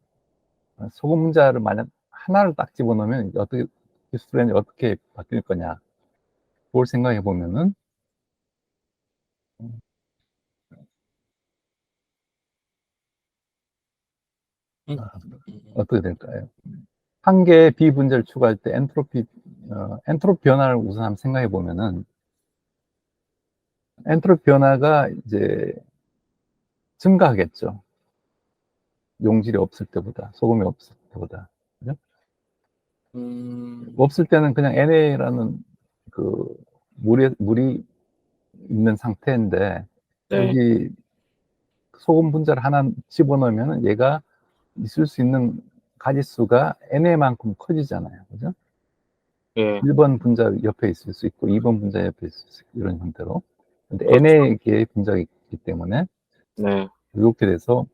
분자를 만약 하나를 딱 집어넣으면 어떻게 기술이 어떻게 바뀔 거냐, 그걸 생각해 보면은 음, 어떻게 될까요? 한 개의 B 분자를 추가할 때 엔트로피 변화를 우선 한번 생각해 보면은 엔트로피 변화가 이제 증가하겠죠. 용질이 없을 때보다, 소금이 없을 때보다. 그죠? 없을 때는 그냥 NA라는 그 물이 있는 상태인데, 네, 여기 소금 분자를 하나 집어넣으면 얘가 있을 수 있는 가지수가 NA만큼 커지잖아요. 그죠? 예, 1번 분자 옆에 있을 수 있고, 2번 분자 옆에 있을 수 있고, 이런 형태로. 근데 그렇죠. NA의 분자가 있기 때문에, 네, 이렇게 돼서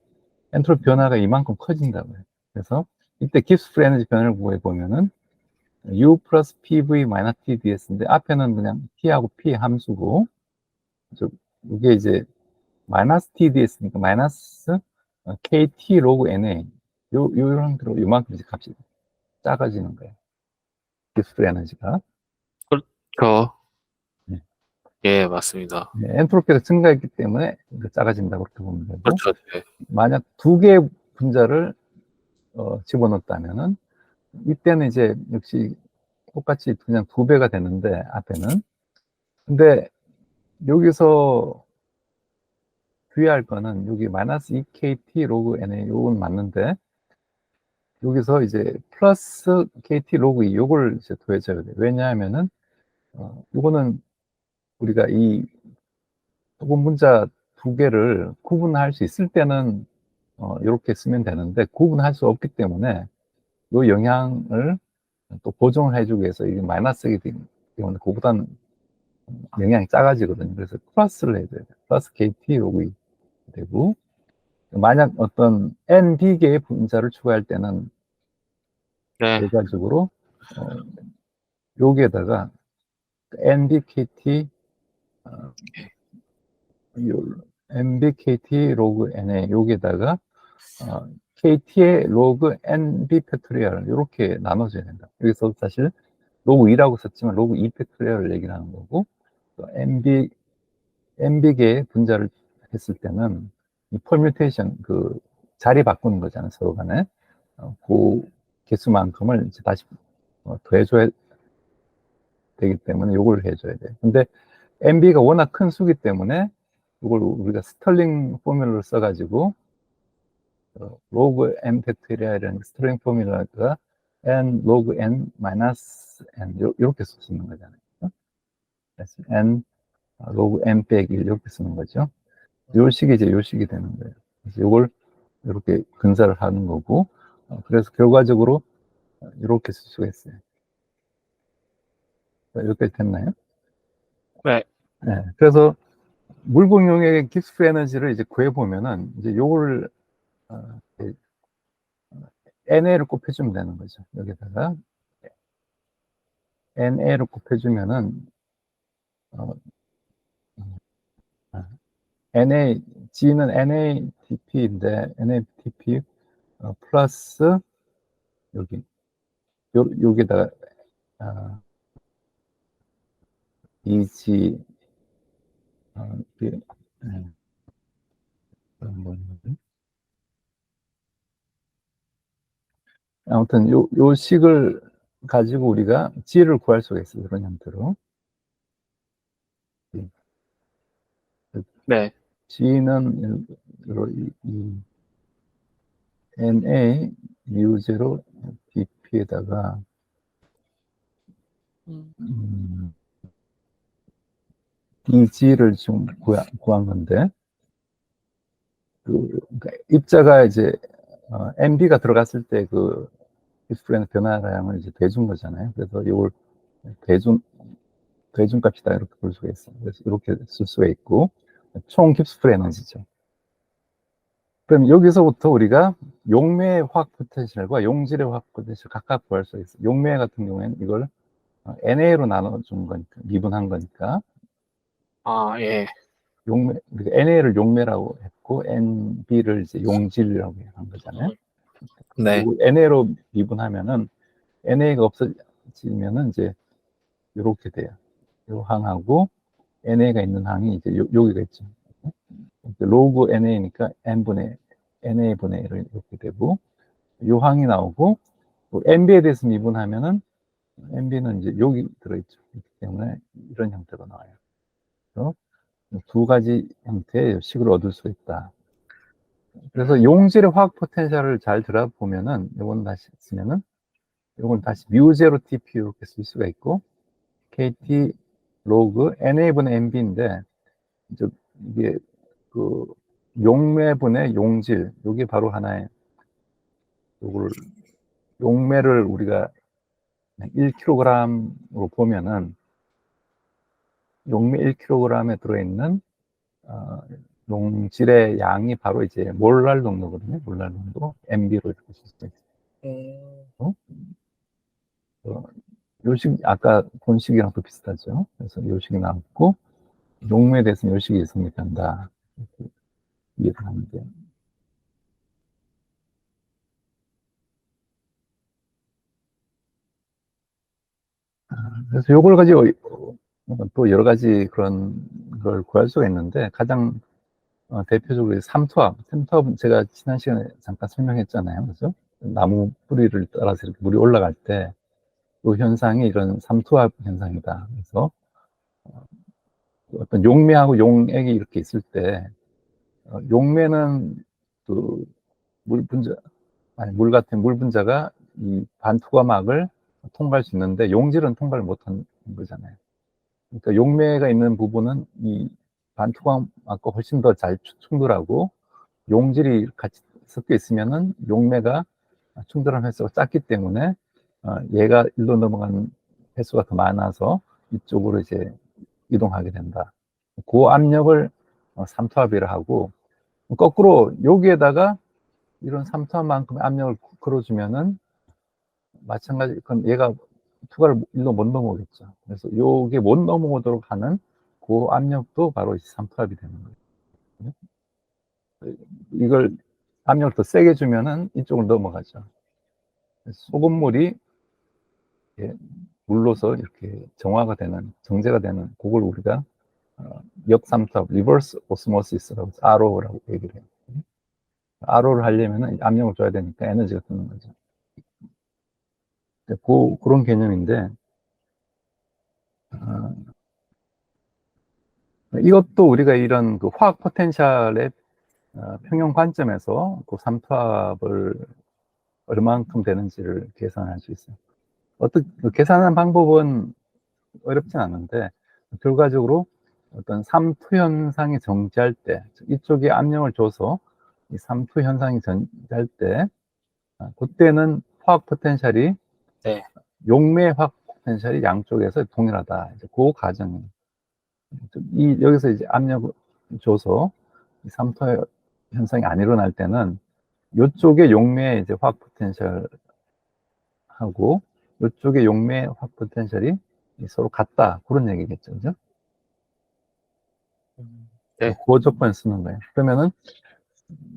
엔트로피 변화가 이만큼 커진다고요. 그래서 이때 깁스 프리 에너지 변화를 구해보면은 U 플러스 PV 마이너스 TDS인데, 앞에는 그냥 T하고 P 함수고, 이게 이제 마이너스 TDS니까 마이너스 KT 로그 NA. 요 형태로 요만큼 이제 값이 작아지는 거예요. 깁스 프리 에너지가. 그렇죠. 네. 예, 맞습니다. 네, 엔트로피가 증가했기 때문에 작아진다고 그렇게 보면 되고, 그렇죠. 네, 만약 두 개의 분자를 집어넣었다면은 이때는 이제 역시 똑같이 그냥 2배가 되는데, 앞에는. 근데 여기서 주의할 거는 여기 마이너스 2KT 로그 NA 요건 맞는데, 여기서 이제 플러스 KT 로그 2 요걸 이제 더해줘야 돼요. 왜냐하면은 요거는 우리가 이 소금 분자 두 개를 구분할 수 있을 때는 이렇게 쓰면 되는데, 구분할 수 없기 때문에 요 영향을 또 보정을 해주기 위해서 이게 마이너스이기 때문에 그보다는 영향이 작아지거든요. 그래서 플러스를 해줘야 돼요. 플러스 KT 로그 2 되고, 만약 어떤 NB개의 분자를 추가할 때는 네, 결과적으로 여기에다가 NBKT NBKT 로그 NA 여기에다가 KT의 로그 NB 팩토리얼 이렇게 나눠져야 된다. 여기서 사실 로그 2라고 썼지만 로그 2 팩토리얼을 얘기하는 거고, 또 NB개의 분자를 했을 때는 이 퍼뮤테이션 그 자리 바꾸는 거잖아요, 서로 간에. 그 개수만큼을 이제 다시 더해줘야 되기 때문에 요걸 해줘야 돼요. 근데 MB가 워낙 큰 수기 때문에 이걸 우리가 스털링 포뮬러를 써가지고 로그 n 팩토리얼이라는 스털링 포뮬러가 n 로그 n 마이너스 n 이렇게 쓰는 거잖아요. 그래서 n 로그 n 빼기 1 이렇게 쓰는 거죠. 요 식이 이제 요 식이 되는 거예요. 그래서 요걸 이렇게 근사를 하는 거고, 그래서 결과적으로 이렇게 쓸 수가 있어요. 여기까지 됐나요? 네, 네. 그래서 물공용액의 깁스 프리 에너지를 이제 구해보면은 이제 요걸 NA를 곱해주면 되는 거죠. 여기다가 NA를 곱해주면은 어, NA G는 NADP인데 NADP 플러스 여기 여기다가 아, 이지 이게 아무튼 요 식을 가지고 우리가 G를 구할 수가 있어요. 이런 형태로. 네. G는 이 NA mu0 dp에다가 dg를 지금 구한 건데 그러니까 입자가 이제 MB가 들어갔을 때 그 깁스프레너 변화량을 이제 대준 거잖아요. 그래서 이걸 대준값이다 이렇게 볼 수가 있어요. 그래서 이렇게 쓸 수가 있고 총 깁스프레 에너지죠. 그럼 여기서부터 우리가 용매의 화학 포텐셜과 용질의 화학 포텐셜 각각 구할 수가 있어요. 용매 같은 경우에는 이걸 NA로 나눠준 거니까 미분한 거니까 아, 예. 용매 NA를 용매라고 했고 NB를 이제 용질이라고 한 거잖아요. 네. NA로 미분하면은 NA가 없어지면은 이제 이렇게 돼요. 요 항하고 NA가 있는 항이 이제 여기가 있죠. 로그 NA니까 N분의 NA분의 1 이렇게 되고 요 항이 나오고 NB에 대해서 미분하면은 NB는 이제 여기 들어있죠. 그렇기 때문에 이런 형태로 나와요. 그래서 두 가지 형태의 식을 얻을 수 있다. 그래서 용질의 화학 포텐셜을 잘 들어보면은 요건 다시 쓰면은 요건 다시 뮤0 TP 이렇게 쓸 수가 있고 KT 로그 NA분의 NB인데 이제 이게 그 용매분의 용질 요게 바로 하나의 요거를 용매를 우리가 1kg으로 보면은 용매 1kg에 들어있는 용질의 양이 바로 이제 몰랄 농도거든요. 몰랄 농도 MB로 이렇게 쓸 수 있어요. 요식 아까 본 식이랑 또 비슷하죠. 그래서 요식이 나왔고 용매에 대해서는 요식이 성립한다. 이렇게 이해를 하면 돼요. 그래서 요걸 가지고 또 여러 가지 그런 걸 구할 수가 있는데 가장 대표적으로 삼투압은 제가 지난 시간에 잠깐 설명했잖아요. 그죠? 나무 뿌리를 따라서 이렇게 물이 올라갈 때 그 현상이 이런 삼투압 현상이다. 그래서 어떤 용매하고 용액이 이렇게 있을 때 용매는 그 물 같은 물 분자가 이 반투과막을 통과할 수 있는데 용질은 통과를 못하는 거잖아요. 그러니까 용매가 있는 부분은 이 반투과막과 훨씬 더 잘 충돌하고 용질이 같이 섞여 있으면은 용매가 충돌한 횟수가 작기 때문에 얘가 일로 넘어가는 횟수가 더 많아서 이쪽으로 이제 이동하게 된다. 그 압력을 삼투압이라 하고 거꾸로 여기에다가 이런 삼투압만큼 압력을 걸어주면은 마찬가지 그건 얘가 투과를 일로 못 넘어오겠죠. 그래서 요게 못 넘어오도록 하는 그 압력도 바로 삼투압이 되는 거예요. 이걸 압력을 더 세게 주면은 이쪽으로 넘어가죠. 소금물이 물로서 이렇게 정제가 되는 그걸 우리가 역삼투압, 리버스 오스모시스라고 RO라고 얘기를 해요. RO를 하려면 압력을 줘야 되니까 에너지가 드는 거죠. 그런 개념인데 이것도 우리가 이런 그 화학 포텐셜의 평형 관점에서 그 삼투압을 얼마만큼 되는지를 계산할 수 있어요. 계산하는 방법은 어렵진 않은데 결과적으로 어떤 삼투 현상이 정지할 때 이쪽에 압력을 줘서 이 삼투 현상이 정지할 때 그때는 화학 포텐셜이 네. 용매 화학 포텐셜이 양쪽에서 동일하다. 이제 그 과정이 여기서 이제 압력을 줘서 이 삼투 현상이 안 일어날 때는 이쪽에 용매의 이제 화학 포텐셜하고 이쪽에 용매 화학 포텐셜이 서로 같다. 그런 얘기겠죠. 그죠? 네. 그 조건을 쓰는 거예요. 그러면은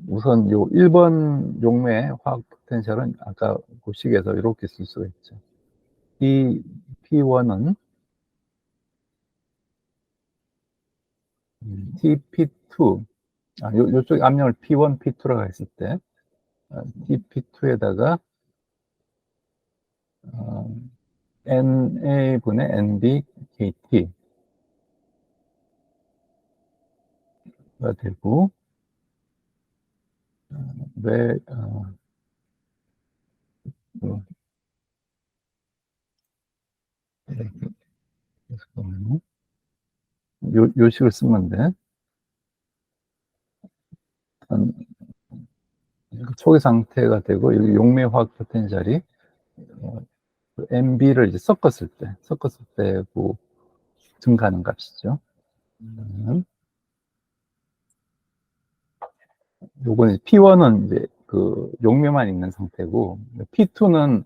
우선 요 1번 용매 화학 포텐셜은 아까 그 식에서 이렇게 쓸 수가 있죠. P1은 TP2, 요쪽 압력을 P1, P2라고 했을 때 TP2에다가 NA분의 NBKT가 되고, 왜, 요 식을 쓰면 돼. 초기 상태가 되고, 여기 용매 화학 포텐셜이 MB를 이제 섞었을 때 증가하는 값이죠. 요거는 P1은 이제 그 용매만 있는 상태고, P2는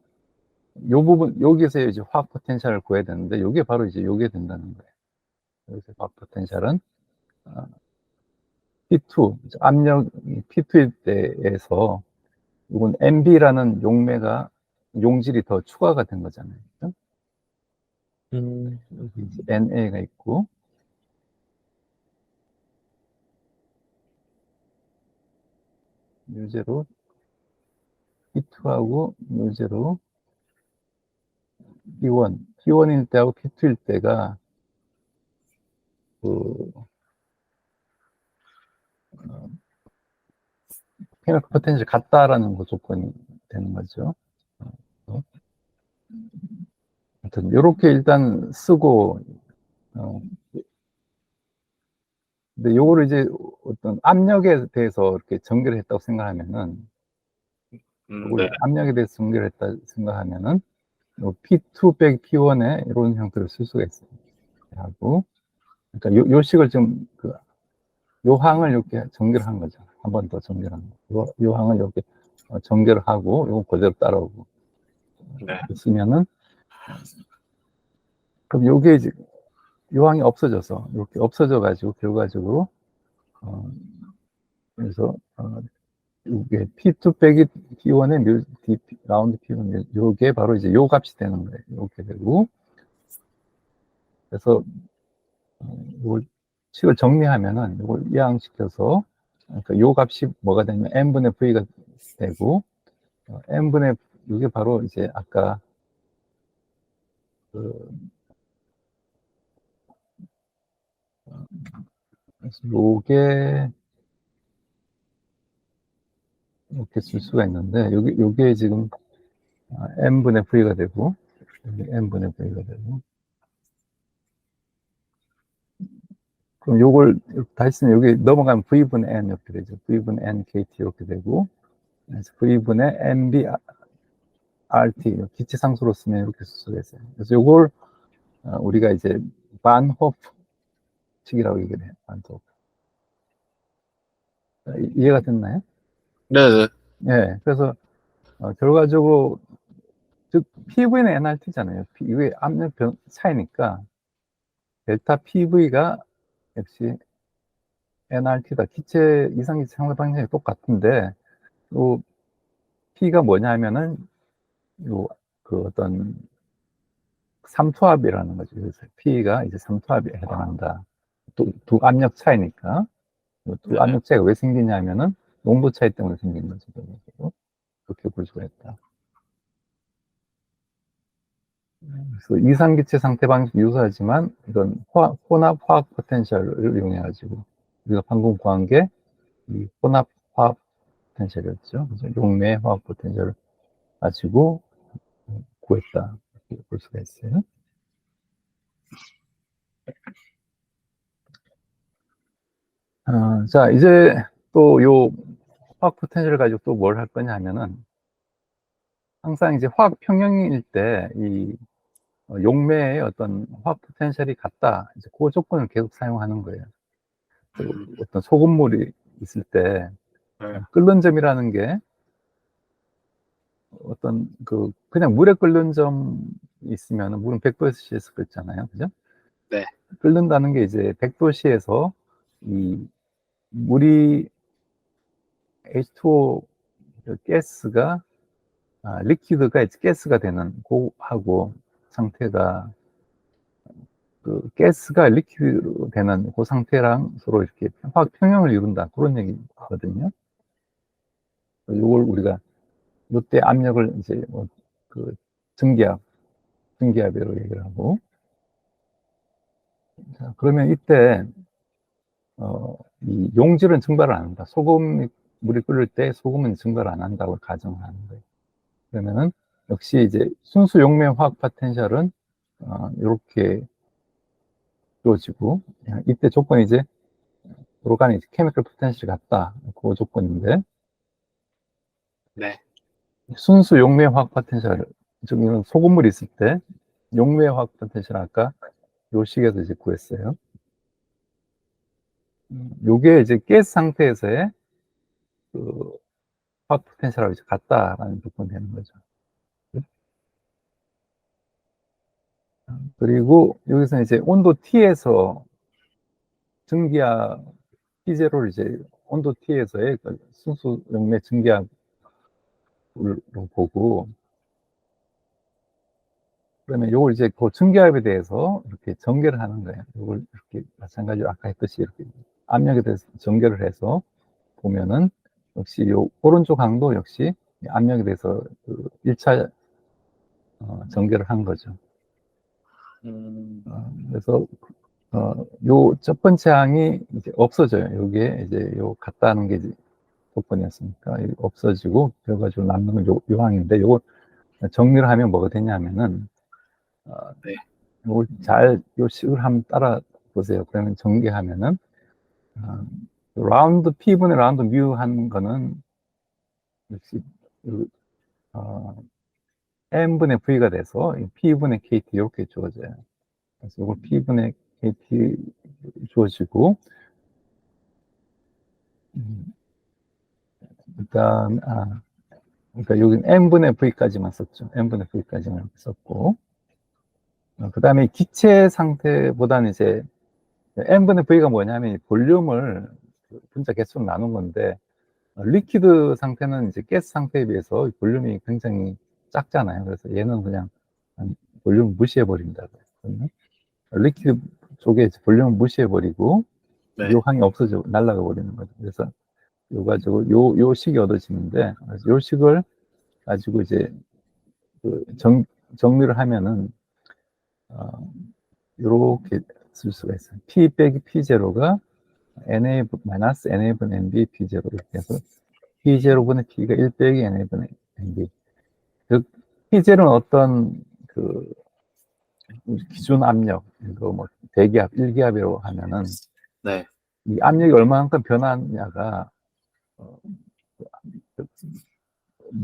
요 부분, 여기서 이제 화학 포텐셜을 구해야 되는데, 요게 바로 이제 요게 된다는 거예요. 여기서 화학 포텐셜은 P2, 압력 P2일 때에서 이건 MB라는 용매가 용질이 더 추가가 된 거잖아요. 그죠? 여기 이제 NA가 있고, 묘제로 P2하고 묘제로 P1일 때하고 P2일 때가 그 케미컬 포텐셜이 같다라는 거 조건이 되는 거죠. 하여튼 이렇게 일단 쓰고, 근데 요거를 이제 어떤 압력에 대해서 이렇게 전개를 했다고 생각하면은, 네. 압력에 대해서 전개를 했다 생각하면은 P2 빼기 P1에 이런 형태로 쓸 수가 있어요. 하고, 그러니까 요 식을 좀 요 항을 이렇게 전개를 한 거죠. 한 번 더 전개를 한 거. 요 항을 이렇게 전개를 하고, 요거 그대로 따라오고. 네. 쓰면은, 그럼 요게 이제, 요 항이 없어져서, 이렇게 없어져가지고, 결과적으로, 그래서, 요게 P2 빼기 P1의 라운드 P1, 요게 바로 이제 요 값이 되는 거예요. 이렇게 되고, 그래서, 이걸 식을 정리하면은, 이걸 이항시켜서, 그러니까 요 값이 뭐가 되냐면, n분의 v가 되고, n분의, 이게 바로 이제 아까, 요게, 이렇게 쓸 수가 있는데, 요게 지금, n분의 v가 되고, 여기 n분의 v가 되고, 그럼 요걸 다시 쓰면 여기 넘어가면 v분의 n 이렇게 되죠. v분의 n kt 이렇게 되고, 그래서 v분의 nb rt, 기체상수로 쓰면 이렇게 쓸 수가 있어요. 그래서 요걸 우리가 이제 반호프칙이라고 얘기를 해요. 반호프. 이해가 됐나요? 네. 예. 그래서 결과적으로 즉 PV는 nRT잖아요. 이게 압력 차이니까 델타 PV가 역시 nRT다. 기체 이상기체 상대 방향이 똑같은데 요 P가 뭐냐 하면은 요 그 어떤 삼투압이라는 거죠. 그래서 P가 이제 삼투압에 해당한다. 두 압력 차이니까. 두 네. 압력 차이가 왜 생기냐 하면은 농도 차이 때문에 생긴 거죠. 그렇게 볼 수가 있다. 그래서 이상기체 상태 방식 유사하지만 이건 혼합 화학 포텐셜을 이용해가지고 우리가 방금 구한 게 이 혼합 화학 포텐셜이었죠. 그래서 용매 화학 포텐셜을 가지고 구했다. 이렇게 볼 수가 있어요. 자, 이제 또 요 화학 포텐셜을 가지고 또 뭘 할 거냐 하면은 항상 이제 화학 평형일 때 이 용매의 어떤 화학 포텐셜이 같다. 이제 그 조건을 계속 사용하는 거예요. 어떤 소금물이 있을 때 끓는 점이라는 게 어떤 그냥 물에 끓는 점이 있으면 물은 100도씨에서 끓잖아요. 그죠? 네. 끓는다는 게 이제 100도씨에서 이 물이 H2O 가스가 리퀴드가 이제 가스가 되는 하고 상태가 그 가스가 리퀴드로 되는 그 상태랑 서로 이렇게 화학 평형을 이룬다. 그런 얘기거든요. 이걸 우리가 이때 압력을 이제 그 증기압으로 얘기를 하고. 자, 그러면 이때 이 용질은 증발을 안 한다. 물이 끓을 때 소금은 증발을 안 한다고 가정을 하는 거예요. 그러면은 역시 이제 순수 용매 화학 포텐셜은 이렇게 주어지고, 이때 조건이 이제 오르가닉 케미컬 포텐셜이 같다. 그 조건인데, 네. 순수 용매 화학 포텐셜, 즉 이런 소금물이 있을 때 용매 화학 포텐셜 아까 요 식에서 이제 구했어요. 요게 이제 가스 상태에서의 그 화학 포텐셜하고 이제 같다라는 조건이 되는 거죠. 그리고 여기서 이제 온도 T에서 증기압 T0를 이제 온도 T에서의 그 순수 용매 증기압으로 보고, 그러면 요걸 이제 그 증기압에 대해서 이렇게 전개를 하는 거예요. 요걸 이렇게 마찬가지로 아까 했듯이 이렇게 압력에 대해서 전개를 해서 보면은 역시 요 오른쪽 항도 역시 압력에 대해서 그 1차 전개를 한 거죠. 그래서 요 첫 번째 항이 이제 없어져요. 요게 이제 요 같다는 게 이제 조건이었으니까 없어지고 그래가지고 남는 건 요 항인데, 요걸 정리를 하면 뭐가 되냐면은 네. 요걸 요 식을 한번 따라 보세요. 그러면 전개하면은 라운드 P분의 라운드 뮤 한 거는 역시 N분의 V가 돼서 P분의 KT 이렇게 주어져요. 그래서 이걸 P분의 KT 주어지고, 그다음 그러니까 여기는 N분의 V까지만 썼죠. N분의 V까지만 이렇게 썼고, 그 다음에 기체 상태보다는 이제 N분의 V가 뭐냐면 볼륨을 분자 개수로 나눈 건데, 리퀴드 상태는 이제 가스 상태에 비해서 볼륨이 굉장히 작잖아요. 그래서 얘는 그냥 볼륨 무시해버린다고 했거든요. 리퀴드 쪽에 볼륨을 무시해버리고, 네. 요 항이 없어져, 날아가 버리는 거죠. 그래서 요 가지고 요 식이 얻어지는데, 요 식을 가지고 이제 그 정리를 하면은, 요렇게 쓸 수가 있어요. P 빼기 P0가 NA-NA분의 NB P0 이렇게 해서 P0분의 P가 1 빼기 NA분의 NB. 즉, P0는 어떤 그 기준 압력, 이거 뭐 대기압, 1기압이라고 하면은 네. 이 압력이 얼마만큼 변하냐가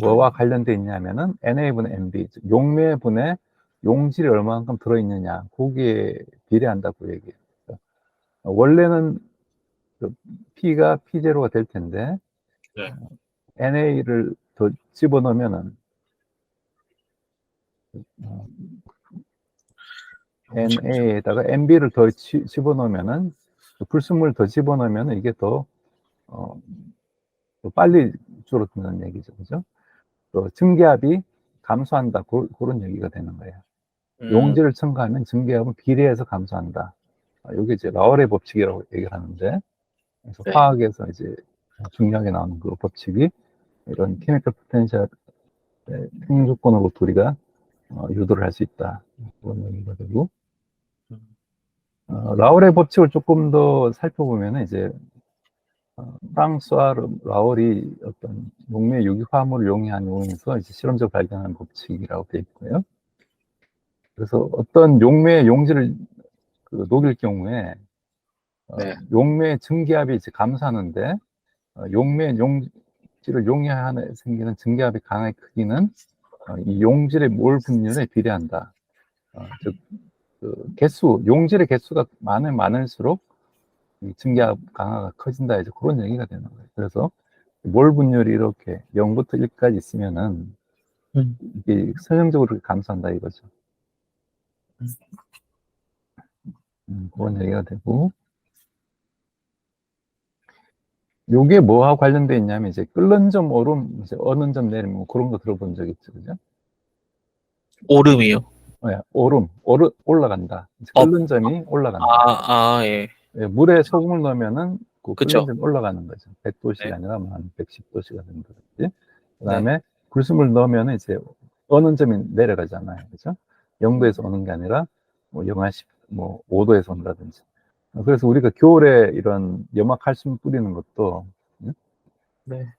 뭐와 관련돼 있냐면은 NA분의 NB, 즉 용매분의 용질이 얼마만큼 들어있느냐, 거기에 비례한다고 얘기해요. 원래는 그 P가 P0가 될 텐데, 네. NA를 더 집어넣으면은 NA에다가 NB를 더 집어넣으면은, 불순물을 더 집어넣으면은 이게 더 빨리 줄어드는 얘기죠. 그죠? 또 증기압이 감소한다. 그런 얘기가 되는 거예요. 용질을 첨가하면 증기압은 비례해서 감소한다. 이게 이제 라월의 법칙이라고 얘기를 하는데, 그래서 네. 화학에서 이제 중요하게 나오는 그 법칙이 이런 케미컬 포텐셜의 평조건으로 우리가 유도를 할 수 있다. 그런 얘기가 되고, 라월의 법칙을 조금 더 살펴보면 이제 프랑스와 라월이 어떤 용매 유기화합물을 용해한 용에서 이제 실험적으로 발견한 법칙이라고 되어 있고요. 그래서 어떤 용매의 용질을 녹일 경우에 네. 용매의 증기압이 이제 감소하는데, 용매의 용질을 용해하는 생기는 증기압이 강하게 크기는 이 용질의 몰 분율에 비례한다. 즉, 그 용질의 개수가 많을수록 이 증기압 강화가 커진다. 이제 그런 얘기가 되는 거예요. 그래서 몰 분율이 이렇게 0부터 1까지 있으면은 이게 선형적으로 감소한다 이거죠. 그런 얘기가 되고, 요게 뭐하고 관련돼 있냐면 이제 끓는 점 오름, 이제 어는 점 내림, 뭐 그런 거 들어본 적 있죠, 그죠? 오름이요? 올라간다. 업. 끓는 점이 올라간다. 예. 예, 물에 소금을 넣으면은 그 끓는 그쵸. 점이 올라가는 거죠. 100도씨가 네. 아니라 뭐 한 110도씨가 된다든지. 그 네. 다음에 불순물 넣으면은 이제 어느 점이 내려가잖아요. 그죠? 0도에서 오는 게 아니라 뭐 영하 10, 뭐 5도에서 온다든지. 그래서 우리가 겨울에 이런 염화칼슘 뿌리는 것도 네.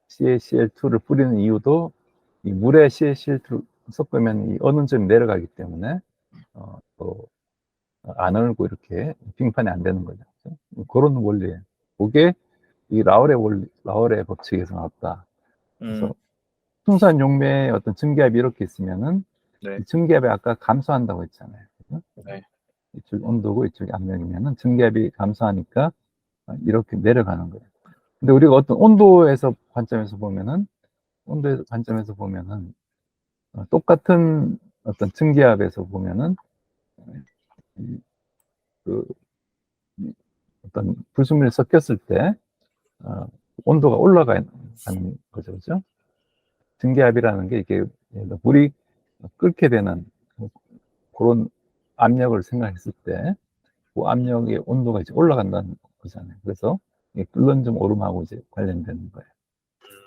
CaCl2를 뿌리는 이유도 이 물에 CaCl2를 섞으면 이 어느 점이 내려가기 때문에 또 안 얼고 이렇게 빙판이 안 되는 거죠. 그런 원리예요. 그게 이 라울의 원리, 라울의 법칙에서 나왔다. 그래서 순수한 용매의 어떤 증기압이 이렇게 있으면은 네. 이 증기압이 아까 감소한다고 했잖아요. 그죠? 네. 이쪽 온도고 이쪽이 압력이면은 증기압이 감소하니까 이렇게 내려가는 거예요. 근데 우리가 어떤 온도에서 관점에서 보면은 온도의 관점에서 보면은 똑같은 어떤 증기압에서 보면은 그 어떤 불순물이 섞였을 때 온도가 올라가는 거죠, 그죠? 증기압이라는 게 이게 물이 끓게 되는 그런 압력을 생각했을 때 그 압력의 온도가 이제 올라간다는 거잖아요. 그래서 끓는 점 오름하고 이제 관련되는 거예요.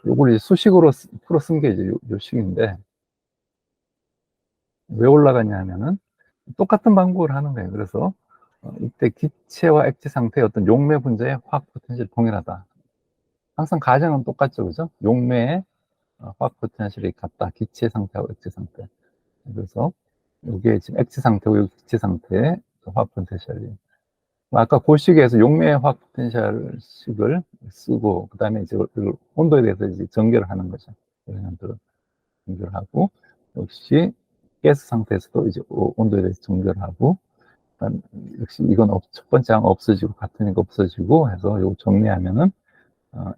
요걸 이제 수식으로 풀어 쓴 게 이제 요 식인데 왜 올라가냐 하면은 똑같은 방법을 하는 거예요. 그래서 이때 기체와 액체 상태의 어떤 용매 분자의 화학 포텐셜이 동일하다. 항상 가정은 똑같죠, 그죠? 용매의 화학 포텐셜이 같다. 기체 상태하고 액체 상태. 그래서 이게 지금 액체 상태고 여기 기체 상태의 화학 포텐셜이. 아까 그 식에서 용매의 화학 포텐셜식을 쓰고 그다음에 이제 온도에 대해서 이제 전개를 하는 거죠. 그래서 전개를 하고 역시 가스 상태에서도 이제 온도에 대해서 전개를 하고 역시 이건 첫 번째 항 없어지고 같으니까 없어지고 해서 요거 정리하면은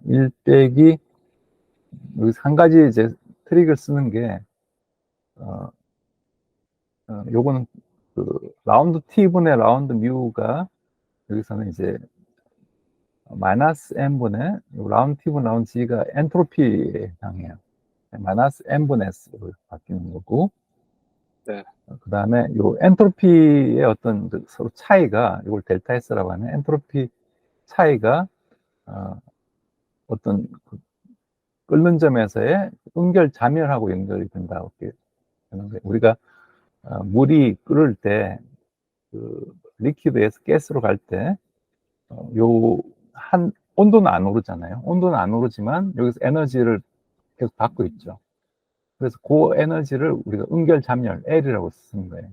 1 빼기 여기서 한 가지 이제 트릭을 쓰는 게 요거는 그 라운드 t분의 라운드 뮤가 여기서는 이제 마이너스 n분의 라운드 t분 라운드 g가 엔트로피에 해당해요. 마이너스 n분의 s로 바뀌는 거고 네. 그 다음에 요 엔트로피의 어떤 서로 차이가 이걸 델타 S라고 하는 엔트로피 차이가 어떤 그 끓는 점에서의 응결 자멸하고 연결이 된다고 이렇게 되는 거예요. 우리가 물이 끓을 때 그 리퀴드에서 가스로 갈 때 요 한 온도는 안 오르잖아요. 온도는 안 오르지만 여기서 에너지를 계속 받고 있죠. 그래서 그 에너지를 우리가 응결 잠열 L이라고 쓰는 거예요.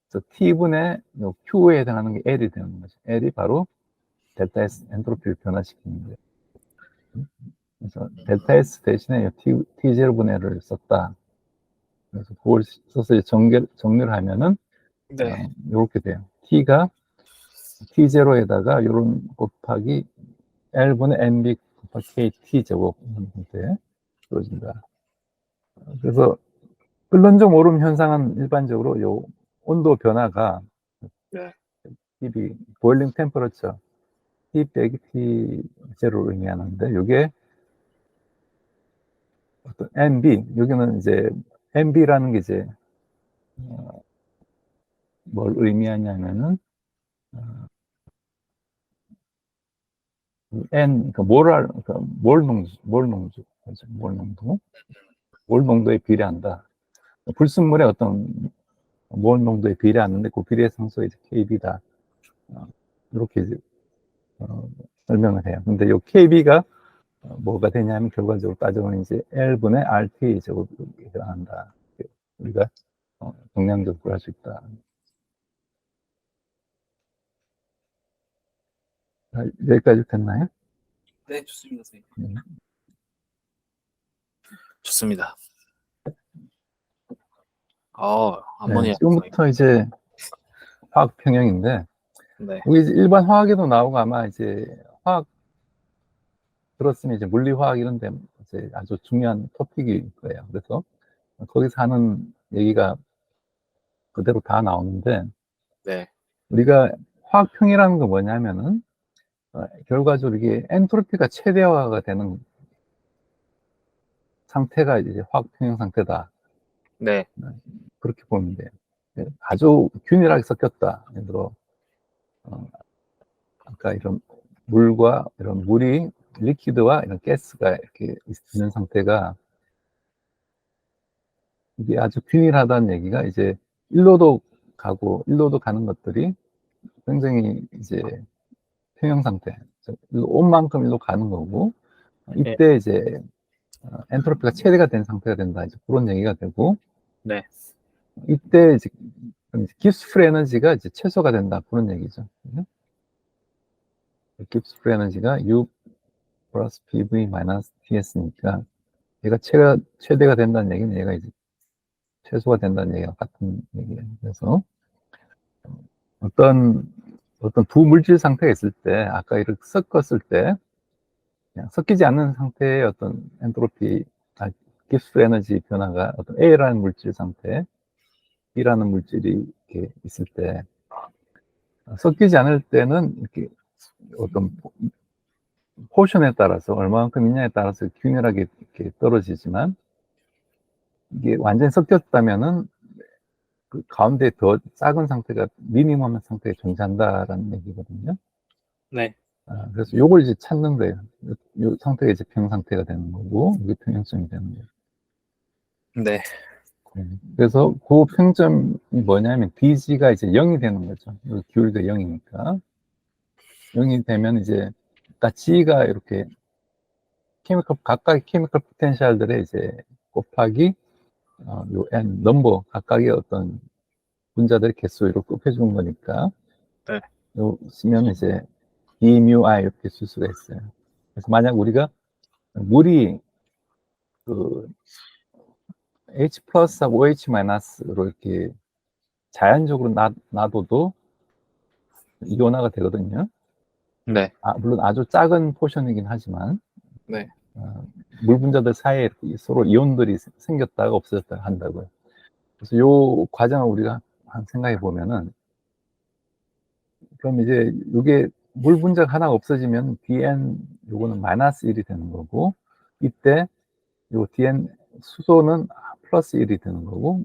그래서 T분의 Q에 해당하는 게 L이 되는 거죠. L이 바로 델타 S 엔트로피를 변화시키는 거예요. 그래서 델타 S 대신에 T0분의 L을 썼다. 그래서 그걸 써서 정리를 하면은 네. 이렇게 돼요. T가 T0에다가 이런 곱하기 L분의 NB 곱하기 KT 제곱 형태에 주어진다. 그래서 끓는 점 오름 현상은 일반적으로 요 온도 변화가 네. TB, 보일링 템퍼러처 T 빼기 T0를 의미하는데 이게 어떤 NB, 여기는 이제 NB라는 게 이제 뭘 의미하냐면은 N, 그러니까 그러니까 몰 농도, 그렇죠? 몰 농도에 비례한다. 불순물의 어떤 몰 농도에 비례하는데 그 비례 상수가 이제 KB다. 이렇게 이제 설명을 해요. 근데 이 KB가 뭐가 되냐면 결과적으로 따져보면 이제 L분의 RT 제곱에 해당한다. 우리가 정량적으로 할 수 있다. 여기까지 됐나요? 네, 좋습니다, 선생님. 네. 좋습니다. 네, 암모니아. 지금부터 이제 화학 평형인데 네. 여기 이제 일반 화학에도 나오고 아마 이제 화학 들었으면 이제 물리화학 이런 데 이제 아주 중요한 토픽일 거예요. 그래서 거기서 하는 얘기가 그대로 다 나오는데 네. 우리가 화학평이라는 거 뭐냐면은 결과적으로 이게 엔트로피가 최대화가 되는 상태가 이제 화학평형 상태다. 네. 그렇게 보면 돼요. 아주 균일하게 섞였다. 예를 들어, 아까 이런 물과 이런 물이 리퀴드와 이런 가스가 이렇게 있는 상태가 이게 아주 균일하다는 얘기가 이제 일로도 일로도 가는 것들이 굉장히 이제 평형 상태, 온 만큼 일로 가는 거고, 예. 이때 이제 엔트로피가 최대가 된 상태가 된다. 이제 그런 얘기가 되고, 네. 이때 이제 깁스 프리 에너지가 이제 최소가 된다. 그런 얘기죠. 깁스 프리 에너지가 U 플러스 PV 마이너스 TS니까 얘가 최대가 된다는 얘기는 얘가 이제 최소가 된다는 얘기가 같은 얘기예요. 그래서 어떤 두 물질 상태가 있을 때, 아까 이렇게 섞었을 때, 그냥 섞이지 않는 상태의 어떤 엔트로피, 깁스 에너지 변화가 어떤 A라는 물질 상태, B라는 물질이 이렇게 있을 때, 섞이지 않을 때는 이렇게 어떤 포션에 따라서 얼마만큼 있냐에 따라서 균일하게 이렇게 떨어지지만, 이게 완전히 섞였다면은 그 가운데 더 작은 상태가 미니멈 상태에 존재한다라는 얘기거든요. 네. 그래서 요걸 이제 찾는 거예요. 요 상태가 이제 평 상태가 되는 거고, 이게 평형점이 되는 거예요. 네. 그래서 그 평점이 뭐냐면 DG가 이제 0이 되는 거죠. 기울기가 0이니까. 0이 되면 이제, 그러니까 G가 이렇게 각각의 케미컬 포텐셜들의 이제 곱하기, 요 N, 넘버, 각각의 어떤 분자들의 개수 이렇게 곱해주는 거니까, 네. 요 쓰면 이제 D, mu, I 이렇게 쓸 수가 있어요. 그래서 만약 우리가 물이 그 H 플러스하고 OH 마이너스로 이렇게 자연적으로 놔둬도 이온화가 되거든요. 네. 물론 아주 작은 포션이긴 하지만, 네. 물 분자들 사이에 서로 이온들이 생겼다가 없어졌다가 한다고요. 그래서 요 과정을 우리가 한 생각해 보면은, 그럼 이제 이게 물 분자가 하나 없어지면 DN 요거는 마이너스 1이 되는 거고, 이때 요 DN 수소는 플러스 1이 되는 거고,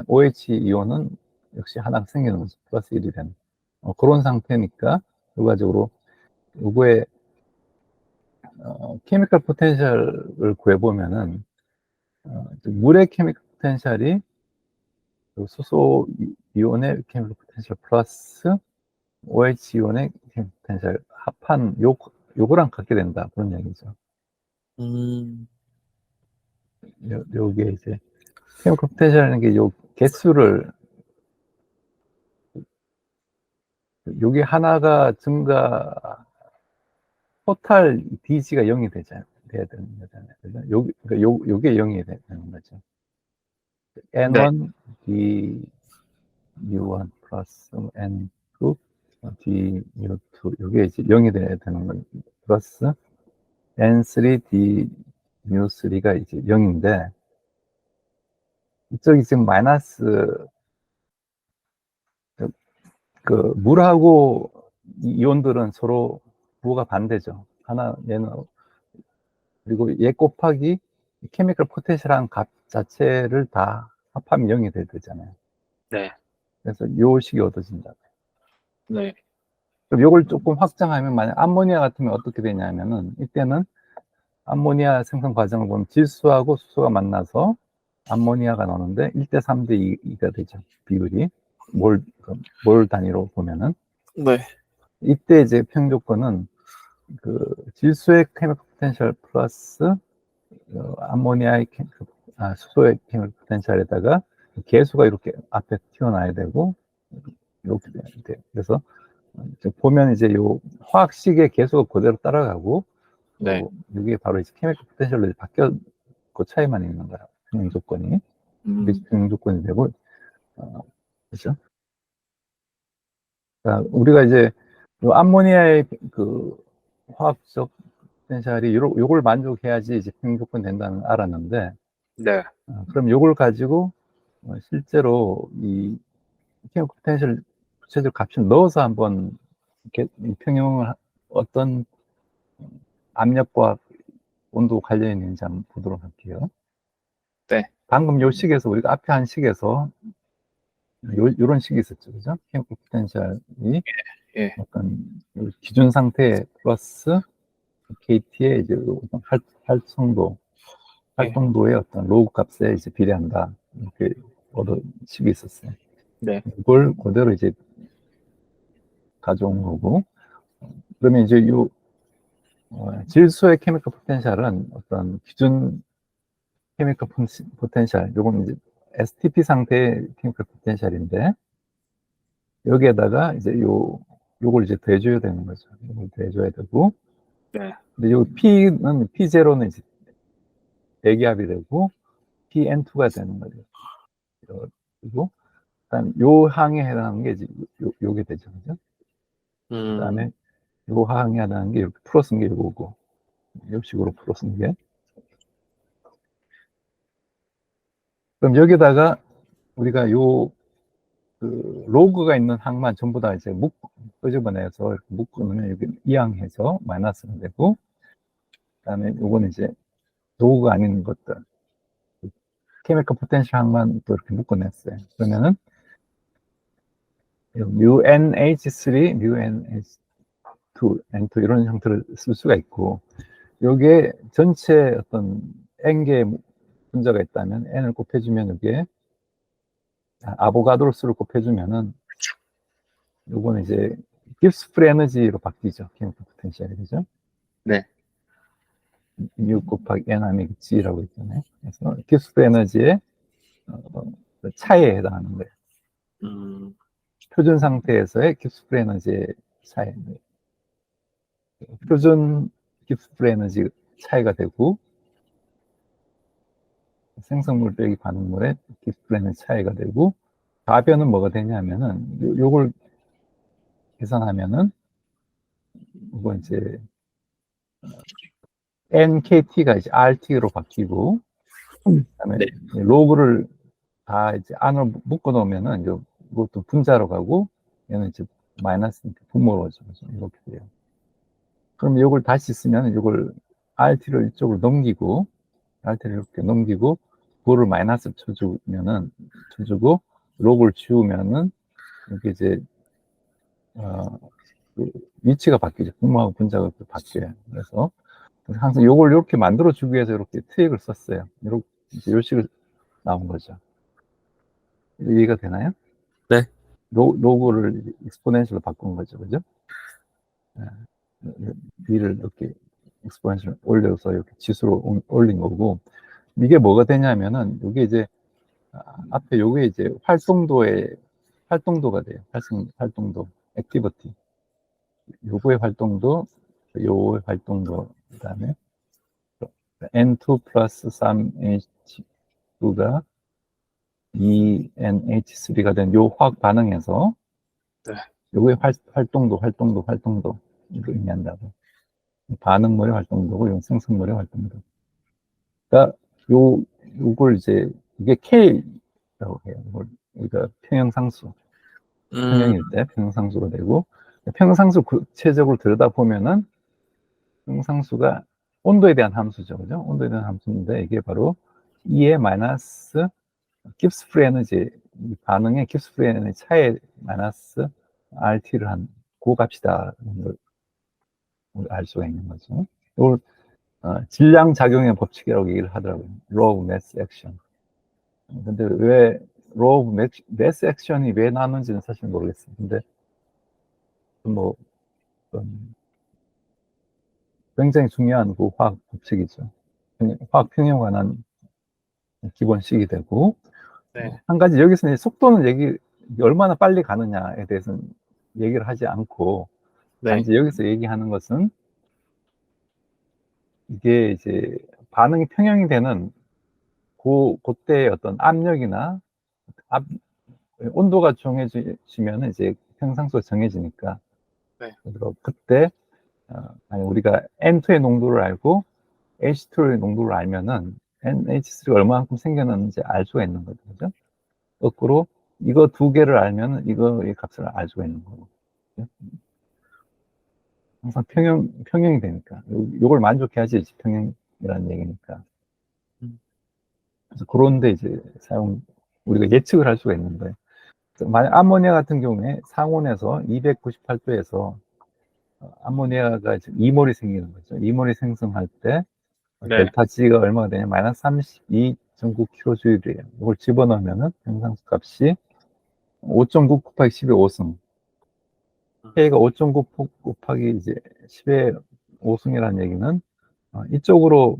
OH 이온은 역시 하나 생기는 거죠. 플러스 1이 되는 그런 상태니까, 결과적으로 요거에 케미컬 포텐셜을 구해보면은, 물의 케미컬 포텐셜이 수소 이온의 케미컬 포텐셜 플러스 OH 이온의 케미컬 포텐셜 합한 요거랑 같게 된다. 그런 얘기죠. 요게 이제 케미컬 포텐셜이라는 게 요 개수를, 요게 하나가 토탈 DG가 0이 돼야 되는 거잖아요. 그러니까 요게 0이 되는 거죠. N1 D U1 플러스 N2 D U2 요게 이제 0이 돼야 되는 건 플러스 N3 D U3가 이제 0인데, 이쪽이 지금 마이너스, 그 물하고 이온들은 서로 부호가 반대죠. 얘는, 그리고 얘 곱하기 케미컬 포텐셜한 값 자체를 다 합하면 0이 되잖아요. 네. 그래서 요 식이 얻어진다. 네. 그럼 요걸 조금 확장하면, 만약 암모니아 같으면 어떻게 되냐면은, 이때는 암모니아 생성 과정을 보면 질소하고 수소가 만나서 암모니아가 나오는데 1대 3대 2가 되죠. 비율이. 몰 단위로 보면은. 네. 이때 이제 평조건은 질소의 케미컬 포텐셜 플러스 암모니아의 수소의 케미컬 포텐셜에다가 개수가 이렇게 앞에 튀어나와야 되고, 이렇게 돼야 돼요. 그래서 보면 이제 요 화학식의 개수가 그대로 따라가고, 네. 이게 바로 이제 케미컬 포텐셜로 바뀌어, 그 차이만 있는 거야. 평형 조건이. 이게 평형 조건이 되고, 그죠? 우리가 이제 요 암모니아의 화학적 포텐셜이 요걸 만족해야지 이제 평형 조건 된다는 알았는데, 네. 그럼 요걸 가지고 실제로 이 케미컬 포텐셜 구체적 값을 넣어서 한번 이렇게 평형을 어떤 압력과 온도 관련이 있는지 한번 보도록 할게요. 네. 방금 요 식에서, 우리가 앞에 한 식에서 요런 식이 있었죠. 그죠? 케미컬 포텐셜이 예. 어떤 기준 상태 플러스 KT의 이제 어떤 활성도, 예. 활동도의 어떤 로그 값에 이제 비례한다. 이렇게 얻은 식이 있었어요. 네. 이걸 그대로 이제 가져온 거고, 그러면 이제 질소의 케미컬 포텐셜은 어떤 기준 케미컬 포텐셜, 요건 이제 STP 상태의 케미컬 포텐셜인데, 여기에다가 이제 요걸 이제 대줘야 되는 거죠. 요걸 대줘야 되고, 네. 근데 요 P0는 이제 대기압이 되고, PN2가 되는 거죠. 그리고, 그다음 요 항에 해당하는 게 이제 요게 되죠. 그죠? 그 다음에 요 항에 해당하는 게 이렇게 풀어쓴 게 요거고, 요 식으로 풀어쓴 게. 그럼 여기다가 우리가 그 로그가 있는 항만 전부 다 이제 끄집어내서 이렇게 묶으면 여기 이항해서 마이너스가 되고, 그다음에 요거는 이제 로그가 아닌 것들, 케미컬 포텐셜 항만 또 이렇게 묶어냈어요. 그러면은 뮤 NH3, 뮤 NH2, N2 이런 형태를 쓸 수가 있고, 요게 전체 어떤 n개의 분자가 있다면 n을 곱해주면 여기에 아보가드로 수를 곱해주면은 요거는 이제 깁스 프리 에너지로 바뀌죠. 케미컬 포텐셜이. 그죠? 네. U 곱하기 N 하면 G라고 있잖아요. 그래서 깁스 프리 에너지의 그 차이에 해당하는 거예요. 표준 상태에서의 깁스 프리 에너지의 차이. 표준 깁스 프리 에너지 차이가 되고, 생성물 빼기 반응물의 깁스 프리 에너지 차이가 되고, 가변은 뭐가 되냐면은 요걸 계산하면은 이거 이제 NKT가 이제 RT로 바뀌고, 그다음에 네. 로그를 다 이제 안으로 묶어 놓으면은 이것도 분자로 가고, 얘는 이제 마이너스 분모로 오죠. 이렇게 돼요. 그럼 이걸 다시 쓰면 이걸 RT를 이쪽으로 넘기고, RT를 이렇게 넘기고, 그거를 마이너스 쳐주고, 로그를 지우면은 이게 이제 그 위치가 바뀌죠. 분모하고 분자가 바뀌어요. 그래서 항상 요걸 이렇게 만들어 주기 위해서 이렇게 트릭을 썼어요. 이렇게 이제 요 식을 나온 거죠. 이해가 되나요? 네. 로그를 익스포넨셜로 바꾼 거죠. 그죠? b를 이렇게 익스포넨셜 올려서 이렇게 지수로 올린 거고, 이게 뭐가 되냐면은 이게 이제 앞에 요게 이제 활동도가 돼요. 활동도, 액티비티. 요거의 활동도, 요거의 활동도, 그 다음에 N2 플러스 3H2가 2NH3가 된 요 화학 반응에서 네. 요거의 활동도 이거 의미한다고. 반응물의 활동도고, 이건 생성물의 활동도. 그러니까 요걸 이제 이게 K라고 해요. 이걸 우리가 평형상수, 평형일 때 평형상수가 되고, 평형상수 구체적으로 들여다보면은 평형상수가 온도에 대한 함수죠. 그죠? 온도에 대한 함수인데, 이게 바로 E의 마이너스 깁스 프리 에너지, 반응의 깁스 프리 에너지 차에 마이너스 RT를 한 그 값이다. 걸 알 수가 있는 거죠. 이걸 질량 작용의 법칙이라고 얘기를 하더라고요. Law of Mass Action. 근데 왜 Law of Mass Action이 왜 나왔는지는 사실 모르겠어요. 근데 뭐 굉장히 중요한 그 화학 법칙이죠. 화학 평형에 관한 기본식이 되고, 네. 한 가지 여기서 속도는 얼마나 빨리 가느냐에 대해서는 얘기를 하지 않고, 네. 단지 여기서 얘기하는 것은 이게 이제 반응이 평형이 되는 그때의 어떤 압력이나 온도가 정해지면 이제 평상수가 정해지니까, 네. 그때 우리가 N2의 농도를 알고 H2의 농도를 알면은 NH3가 얼마만큼 생겨났는지 알 수가 있는 거죠. 그죠? 거꾸로 이거 두 개를 알면 이거의 값을 알 수가 있는 거고. 그죠? 항상 평형이 되니까. 요걸 만족해야지 평형이라는 얘기니까. 그래서 그런데 이제 우리가 예측을 할 수가 있는데, 만약 암모니아 같은 경우에 상온에서 298도에서 암모니아가 이몰이 생기는 거죠. 이몰이 생성할 때 네. 델타 G가 얼마가 되냐? 마이너스 32.9kJ이에요. 이걸 집어넣으면은 평상수 값이 5.9 곱하기 10의 5승. K가 5.9 곱하기 이제 10의 5승이라는 얘기는 이쪽으로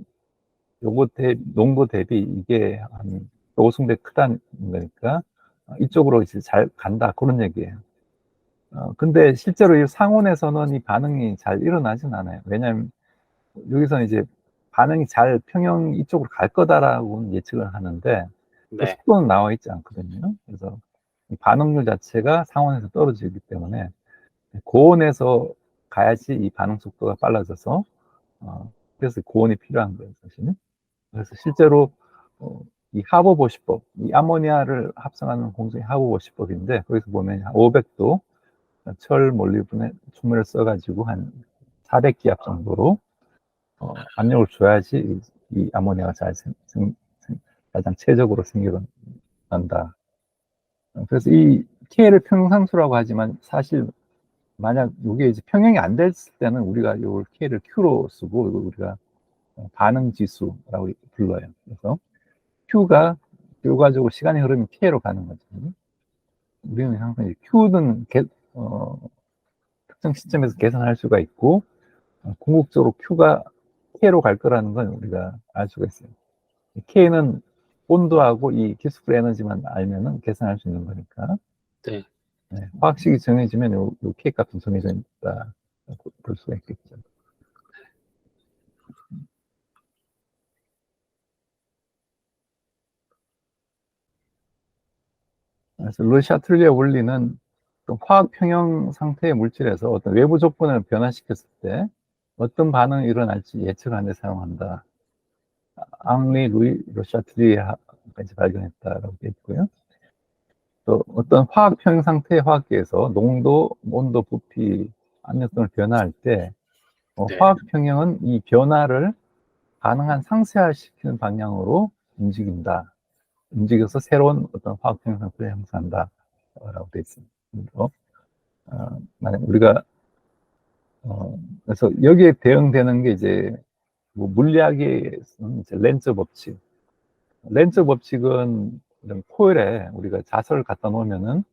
요거 농도 대비 이게 한 5승배 크다는 거니까 이쪽으로 이제 잘 간다 그런 얘기예요. 근데 실제로 이 상온에서는 이 반응이 잘 일어나진 않아요. 왜냐하면 여기서는 이제 반응이 잘 평형 이쪽으로 갈 거다라고 예측을 하는데 그 네. 속도는 나와 있지 않거든요. 그래서 이 반응률 자체가 상온에서 떨어지기 때문에 고온에서 가야지 이 반응 속도가 빨라져서 그래서 고온이 필요한 거예요, 사실은. 그래서 실제로 이 하버보시법, 이 아모니아를 합성하는 공정이 하버보시법인데 거기서 보면 500도 철 몰리브덴 촉매를 써가지고 한 400기압 정도로 압력을 줘야지 이 아모니아가 가장 최적으로 생겨난다. 그래서 이 K를 평상수라고 하지만 사실 만약 이게 이제 평형이 안 됐을 때는 우리가 이걸 K를 Q로 쓰고 우리가 반응 지수라고 불러요. 그래서 Q가 결과적으로 시간이 흐르면 K로 가는 거죠. 우리는 항상 Q는 특정 시점에서 계산할 수가 있고 궁극적으로 Q가 K로 갈 거라는 건 우리가 알 수가 있어요. K는 온도하고 이 기스풀 에너지만 알면은 계산할 수 있는 거니까. 네. 네, 화학식이 정해지면 요 K 값은 정해져 있다 볼 수가 있겠죠. 그래서 르샤틀리에 원리는 화학 평형 상태의 물질에서 어떤 외부 조건을 변화시켰을 때 어떤 반응이 일어날지 예측하는 데 사용한다. 앙리 루이 르샤틀리에가 발견했다라고 되어 있고요. 또 어떤 화학 평형 상태의 화학계에서 농도, 온도, 부피, 압력 등을 변화할 때 네. 화학 평형은 이 변화를 가능한 상쇄화시키는 방향으로 움직인다. 움직여서 새로운 어떤 화학 평형 상태를 형성한다. 라고 되어 있습니다. 만약 우리가 그래서 여기에 대응되는 게 이제 뭐 물리학에서는 이제 렌즈 법칙. 렌즈 법칙은 이런 코일에 우리가 자석을 갖다 놓으면은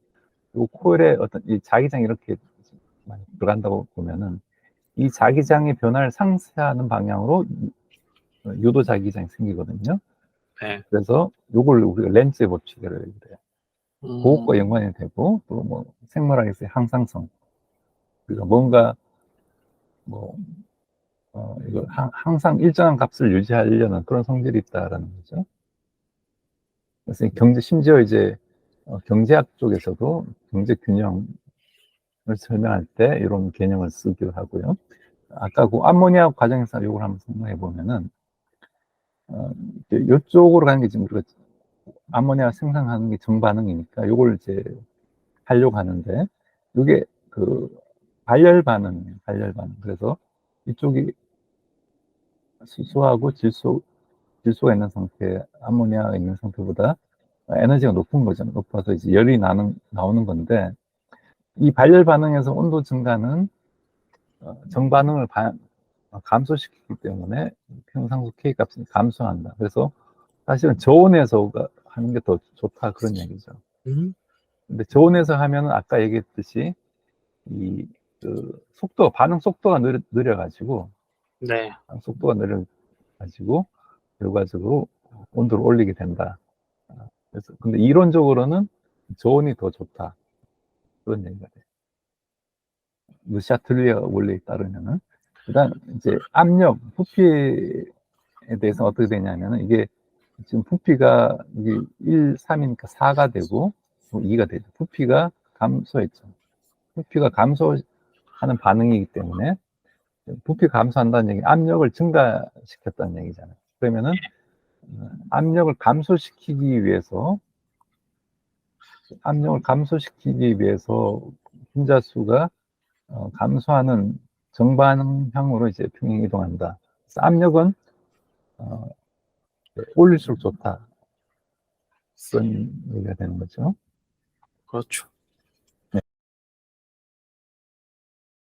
이 코일에 어떤 이 자기장이 이렇게 많이 들어간다고 보면은 이 자기장의 변화를 상쇄하는 방향으로 유도 자기장이 생기거든요. 네. 그래서 이걸 우리가 렌즈의 법칙이라고 그래요. 그것과 연관이 되고 또 뭐 생물학에서의 항상성. 우리가 뭔가 뭐 이거 항상 일정한 값을 유지하려는 그런 성질이 있다라는 거죠. 그래서 심지어 이제 경제학 쪽에서도 경제 균형을 설명할 때 이런 개념을 쓰기도 하고요. 아까 그 암모니아 과정에서 이걸 한번 설명해 보면은 이쪽으로 가는 게 지금 우리가 암모니아 생산하는 게 정반응이니까 이걸 이제 하려고 하는데 이게 그 발열 반응이에요. 발열 반응. 그래서 이쪽이 수소하고 질소가 있는 상태, 암모니아가 있는 상태보다 에너지가 높은 거죠. 높아서 이제 열이 나오는 건데, 이 발열 반응에서 온도 증가는 정반응을 감소시키기 때문에 평상수 K 값은 감소한다. 그래서 사실은 저온에서 하는 게 더 좋다 그런 얘기죠. 근데 저온에서 하면은 아까 얘기했듯이 반응 속도가 느려가지고, 네. 속도가 느려가지고 결과적으로 온도를 올리게 된다. 그래서 근데 이론적으로는 저온이 더 좋다 그런 얘기가 돼요. 르샤틀리에 원리에 따르면은 그다음 이제 압력 부피에 대해서 어떻게 되냐면은 이게 지금 부피가 이게 1, 3이니까 4가 되고 2가 되죠. 부피가 감소했죠. 부피가 감소하는 반응이기 때문에 부피 감소한다는 얘기, 압력을 증가시켰다는 얘기잖아요. 그러면은 압력을 감소시키기 위해서 분자수가 감소하는 정반응형으로 이제 평행 이동한다. 그래서 압력은 올릴수록 좋다. 그런 얘기가 되는 거죠. 그렇죠.